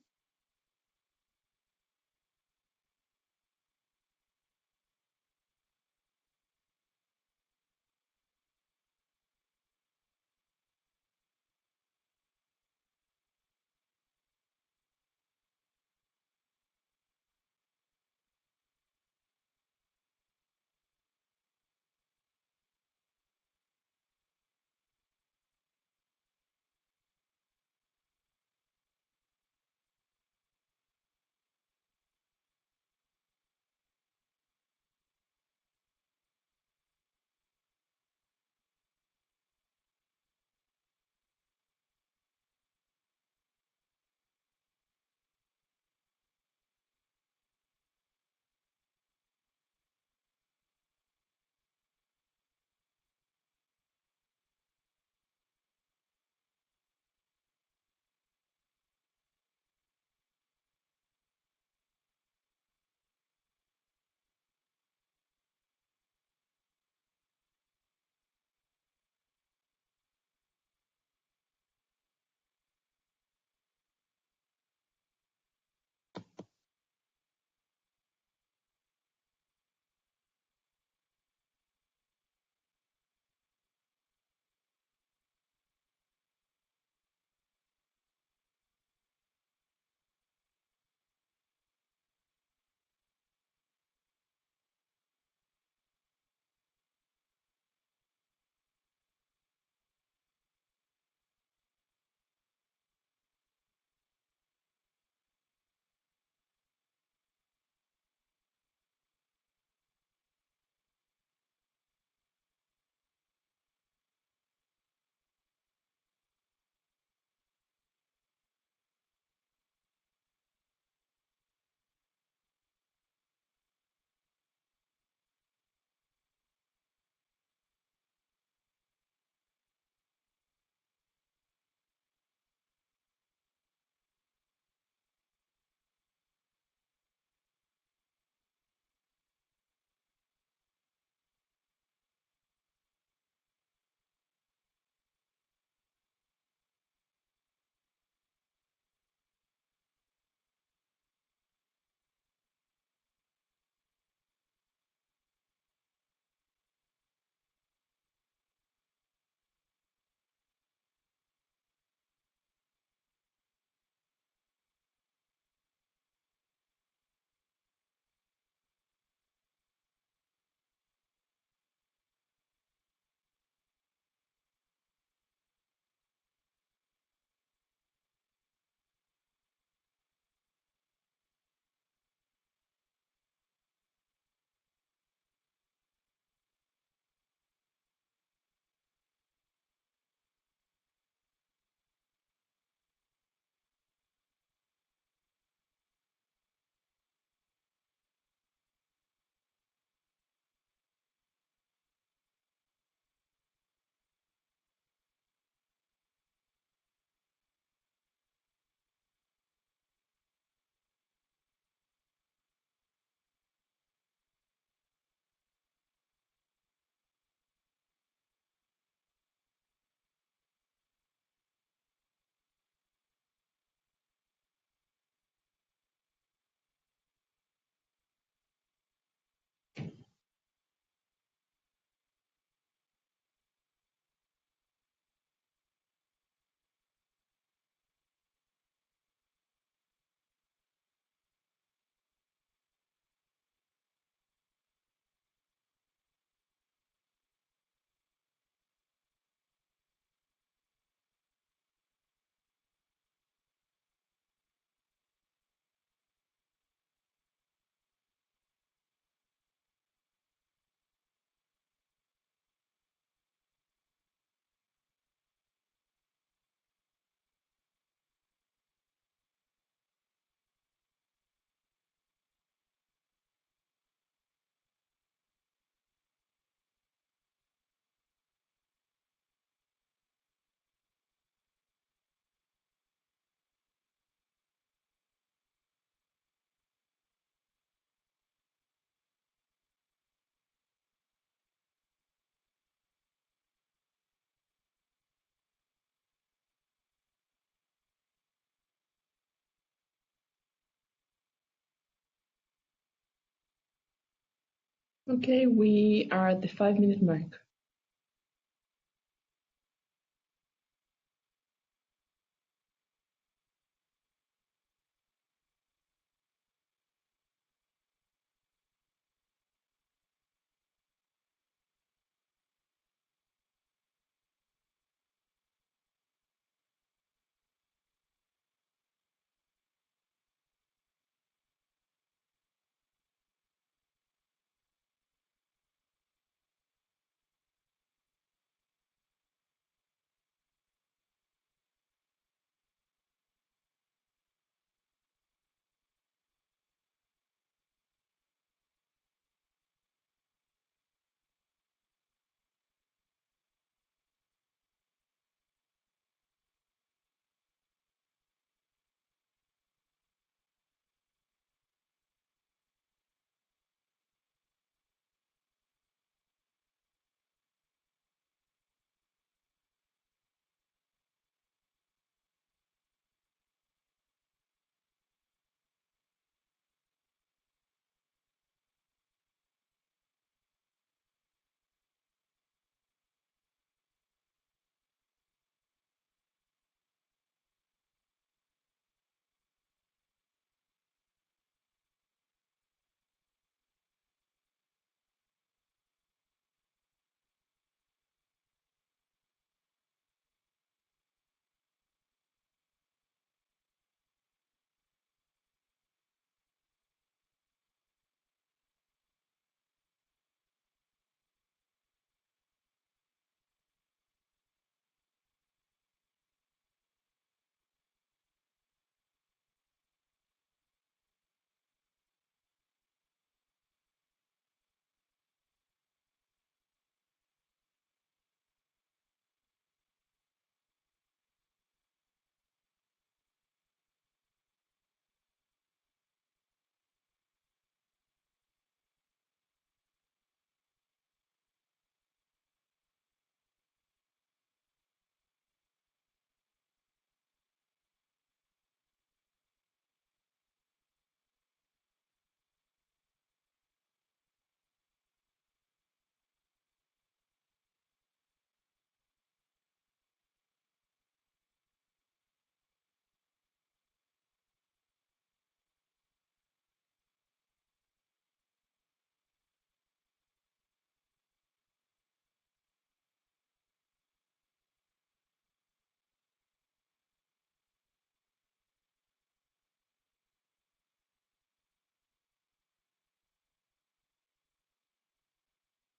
Okay, we are at the 5-minute mark.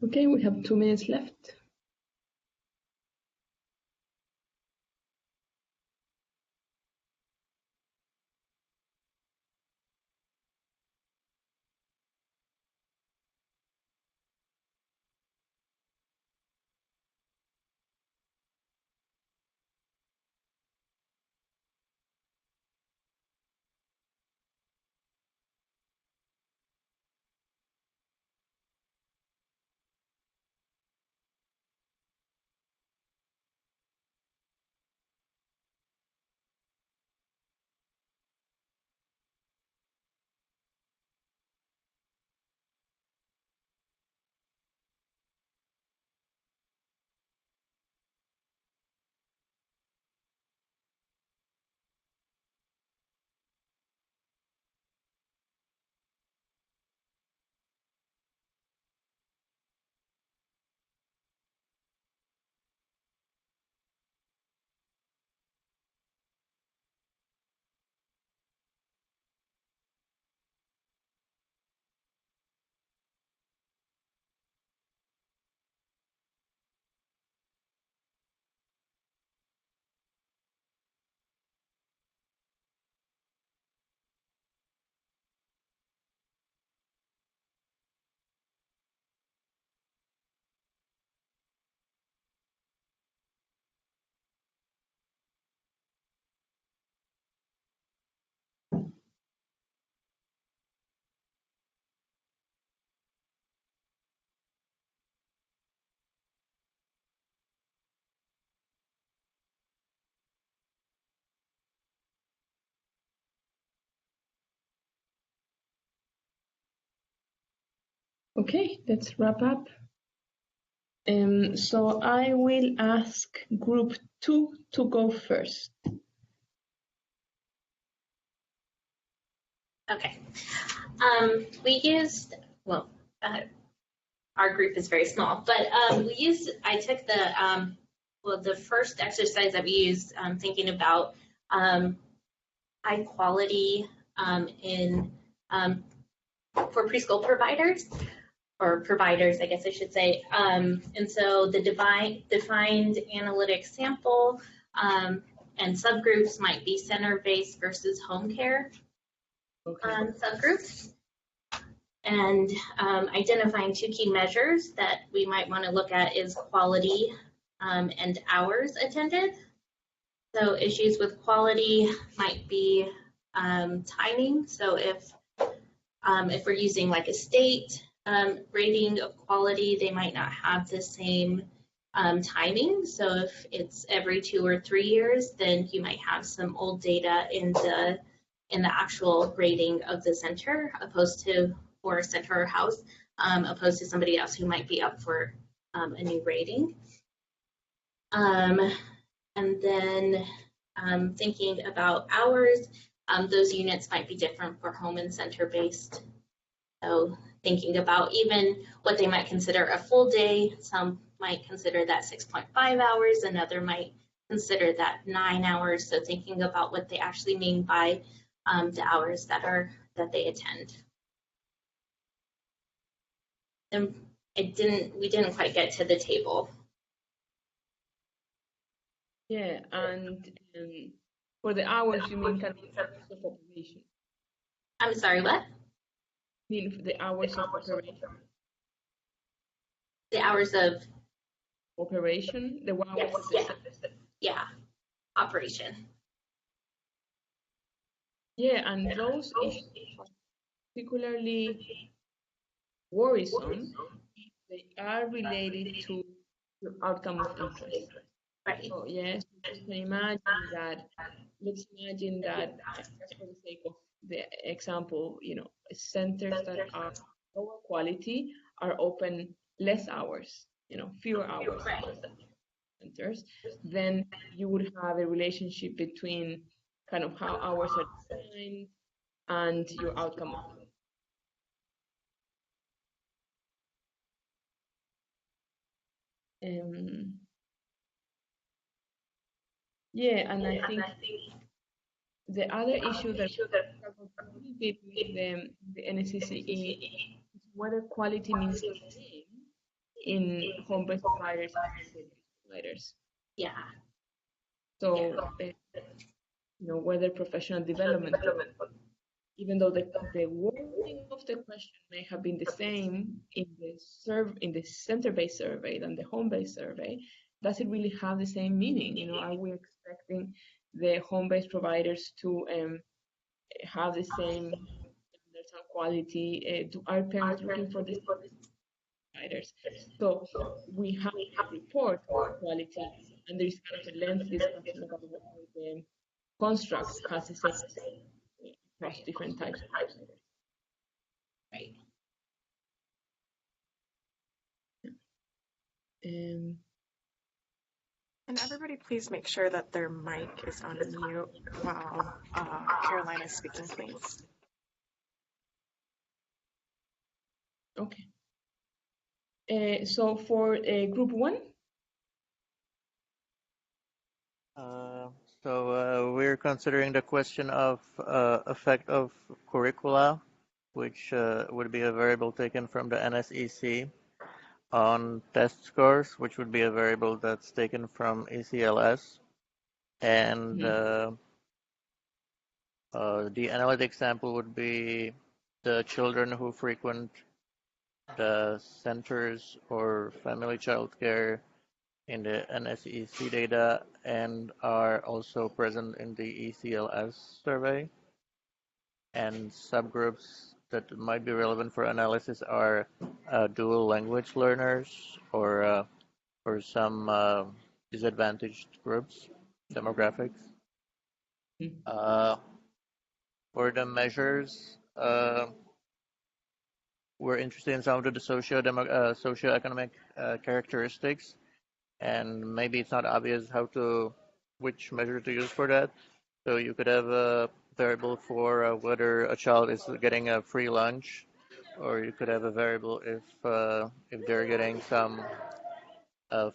Okay, we have 2 minutes left. Okay, let's wrap up. So I will ask group 2 to go first. Okay. We used, well, our group is very small, but I took the first exercise that we used, thinking about high quality for preschool providers, or providers, I guess I should say. And so the defined analytic sample and subgroups might be center-based versus home care subgroups. And identifying two key measures that we might want to look at is quality and hours attended. So issues with quality might be timing. So if we're using like a state rating of quality, they might not have the same timing. So if it's every 2 or 3 years, then you might have some old data in the actual rating of the center, opposed to for a center or house, opposed to somebody else who might be up for a new rating. And then thinking about hours, those units might be different for home and center based. So thinking about even what they might consider a full day, some might consider that 6.5 hours, another might consider that 9 hours. So thinking about what they actually mean by the hours that they attend. And we didn't quite get to the table. Yeah, and for the hours, you mean kind of operation? I'm sorry, what? You mean the hours of operation? The hours of operation? The hours yes, yeah, operation. Yeah, and those issues are particularly worrisome. They are related to the outcome of interest. Right. So yes, just imagine that. Let's imagine that, just for the sake of the example, centers that are lower quality are open less hours, fewer hours. Right. Centers. Then you would have a relationship between kind of how hours are defined and your outcome. Yeah, and I think the other issue that with the NSCCE is whether quality means the same in home-based providers and home-based providers. Yeah. So, whether professional development, even though the wording of the question may have been the same in the center-based survey than the home-based survey, does it really have the same meaning? Are we expecting the home-based providers to have the same standards and quality? Are parents looking for this providers? So we have a report on quality, and there is kind of a lengthy discussion about whether the construct has the same across different types of providers. Right. And everybody please make sure that their mic is on mute while Carolina is speaking, please. Okay. So for group 1? So we're considering the question of effect of curricula, which would be a variable taken from the NSEC, on test scores, which would be a variable that's taken from ECLS, and the analytic sample would be the children who frequent the centers or family child care in the NSEC data and are also present in the ECLS survey. And subgroups that might be relevant for analysis are dual language learners or some disadvantaged groups, demographics. For the measures, we're interested in some of the socioeconomic characteristics, and maybe it's not obvious which measure to use for that. So you could have a variable for whether a child is getting a free lunch, or you could have a variable if they're getting some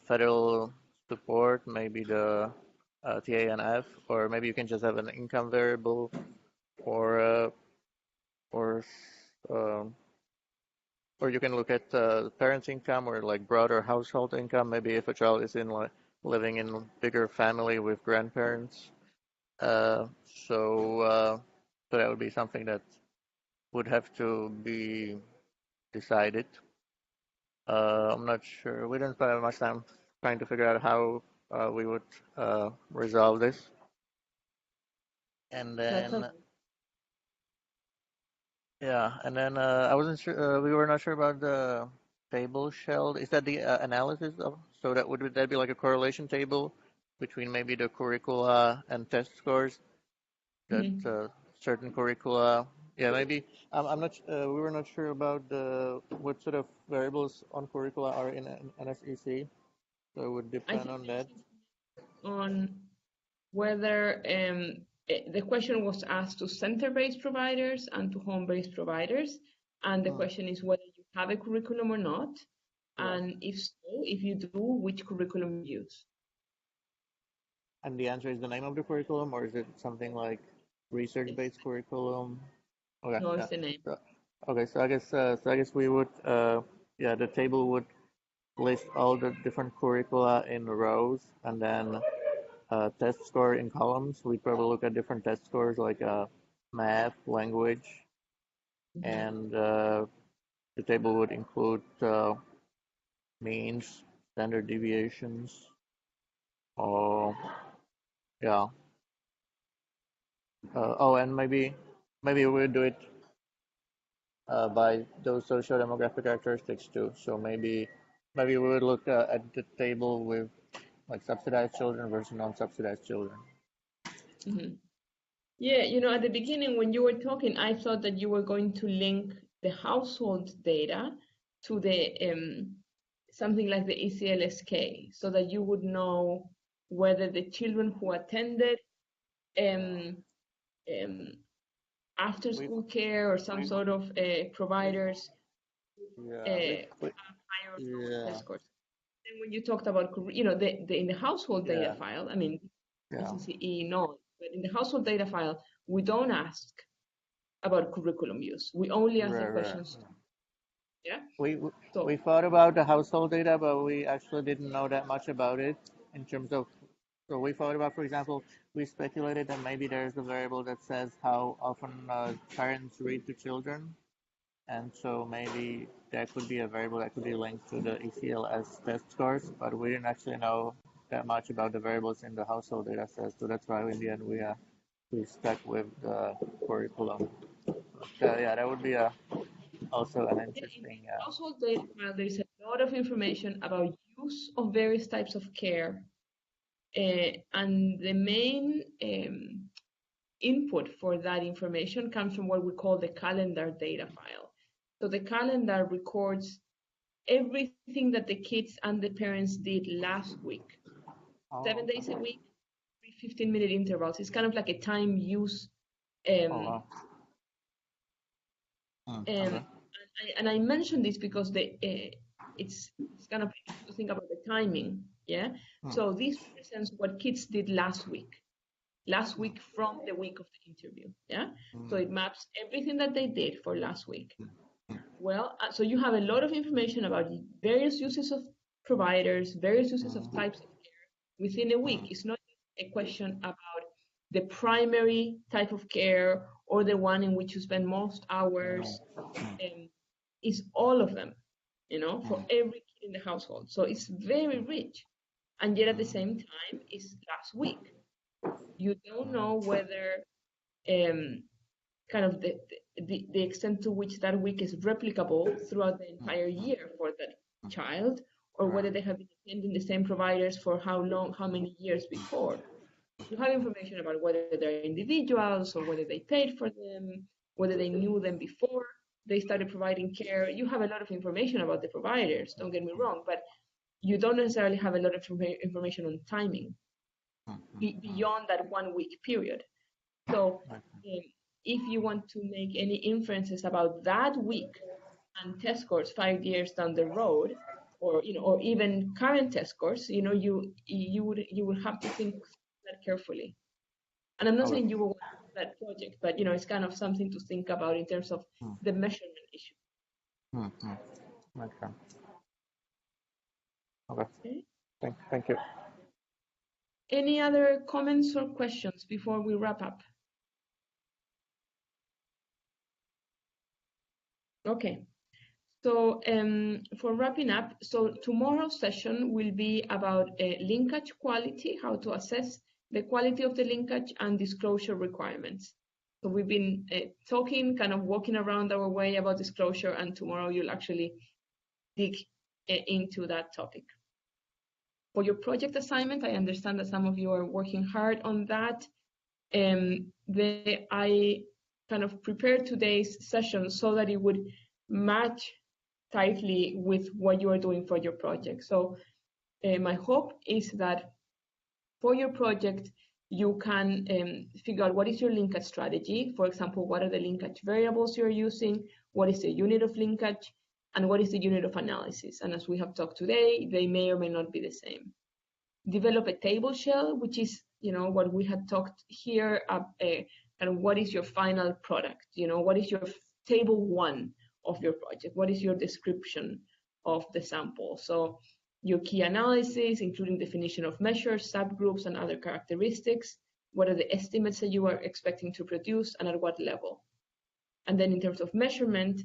federal support, maybe the TANF, or maybe you can just have an income variable, or or um, or you can look at parents' income or like broader household income. Maybe if a child is living in a bigger family with grandparents. Uh, so so that would be something that would have to be decided. I'm not sure. We didn't spend much time trying to figure out how we would resolve this. And then I wasn't sure. We were not sure about the table shelled. Is that the analysis of? So would that be like a correlation table between maybe the curricula and test scores? That certain curricula. Yeah, maybe. I'm not. We were not sure about what sort of variables on curricula are in NSEC. So it would depend on that. On whether the question was asked to center-based providers and to home-based providers, and the question is whether you have a curriculum or not, and if so, if you do, which curriculum you use. And the answer is the name of the curriculum, or is it something like research-based curriculum? Okay, no, it's the name. Okay, so I guess we would the table would list all the different curricula in rows, and then test score in columns. We'd probably look at different test scores like math, language, and the table would include means, standard deviations, and maybe we'll do it by those socio-demographic characteristics too. So maybe we would look at the table with like subsidized children versus non-subsidized children. Yeah, at the beginning when you were talking, I thought that you were going to link the household data to the something like the ECLSK, so that you would know whether the children who attended after school care or some sort of providers higher test scores. And when you talked about, in the household data file, I mean, SCE knows, but in the household data file, we don't ask about curriculum use. We only ask the questions. Yeah. We thought about the household data, but we actually didn't know that much about it in terms of. So we thought about, for example, we speculated that maybe there's a variable that says how often parents read to children, and so maybe that could be a variable that could be linked to the ECLS test scores, but we didn't actually know that much about the variables in the household data set, so that's why in the end we stuck with the curriculum. That would be also an interesting. In household data file, there is a lot of information about use of various types of care, and the main input for that information comes from what we call the calendar data file. So the calendar records everything that the kids and the parents did last week, 7 days a week, 15-minute intervals. It's kind of like a time use. And I mentioned this because it's kind of to think about the timing. Yeah. So this represents what kids did last week from the week of the interview. Yeah. So it maps everything that they did for last week. Well, so you have a lot of information about various uses of providers, various uses of types of care within a week. It's not a question about the primary type of care or the one in which you spend most hours. It's all of them, for every kid in the household. So it's very rich. And yet at the same time, it's last week. You don't know whether kind of the extent to which that week is replicable throughout the entire year for that child, or whether they have been attending the same providers for how many years before. You have information about whether they're individuals or whether they paid for them, whether they knew them before, they started providing care, you have a lot of information about the providers, don't get me wrong, but you don't necessarily have a lot of information on timing beyond that 1 week period. So if you want to make any inferences about that week and test scores 5 years down the road, or or even current test scores, you would have to think that carefully. And I'm not saying you will want that project, but it's kind of something to think about in terms of the measurement issue. Okay. Thank you. Any other comments or questions before we wrap up? Okay. So for wrapping up, so tomorrow's session will be about linkage quality, how to assess the quality of the linkage and disclosure requirements. So we've been talking, kind of walking around our way about disclosure, and tomorrow you'll actually dig into that topic. For your project assignment, I understand that some of you are working hard on that. I kind of prepared today's session so that it would match tightly with what you are doing for your project. So my hope is that for your project, you can figure out what is your linkage strategy. For example, what are the linkage variables you're using? What is the unit of linkage? And what is the unit of analysis? And as we have talked today, they may or may not be the same. Develop a table shell, which is, what we had talked here, and what is your final product? What is your table 1 of your project? What is your description of the sample? So your key analysis, including definition of measures, subgroups, and other characteristics. What are the estimates that you are expecting to produce and at what level? And then in terms of measurement,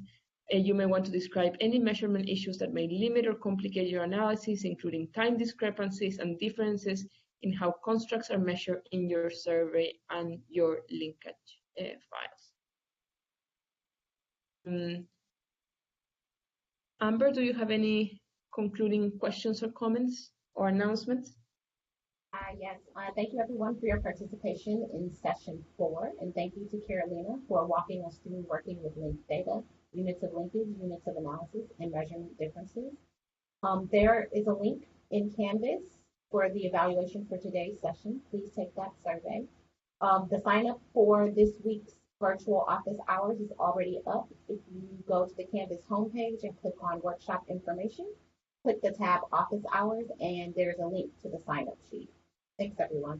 you may want to describe any measurement issues that may limit or complicate your analysis, including time discrepancies and differences in how constructs are measured in your survey and your linkage files. Amber, do you have any concluding questions or comments or announcements? Yes. Thank you, everyone, for your participation in session 4. And thank you to Carolina for walking us through working with linked data, units of linkage, units of analysis, and measurement differences. There is a link in Canvas for the evaluation for today's session. Please take that survey. The sign up for this week's virtual office hours is already up. If you go to the Canvas homepage and click on workshop information, click the tab office hours, and there's a link to the sign up sheet. Thanks, everyone.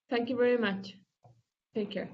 Thank you very much. Take care.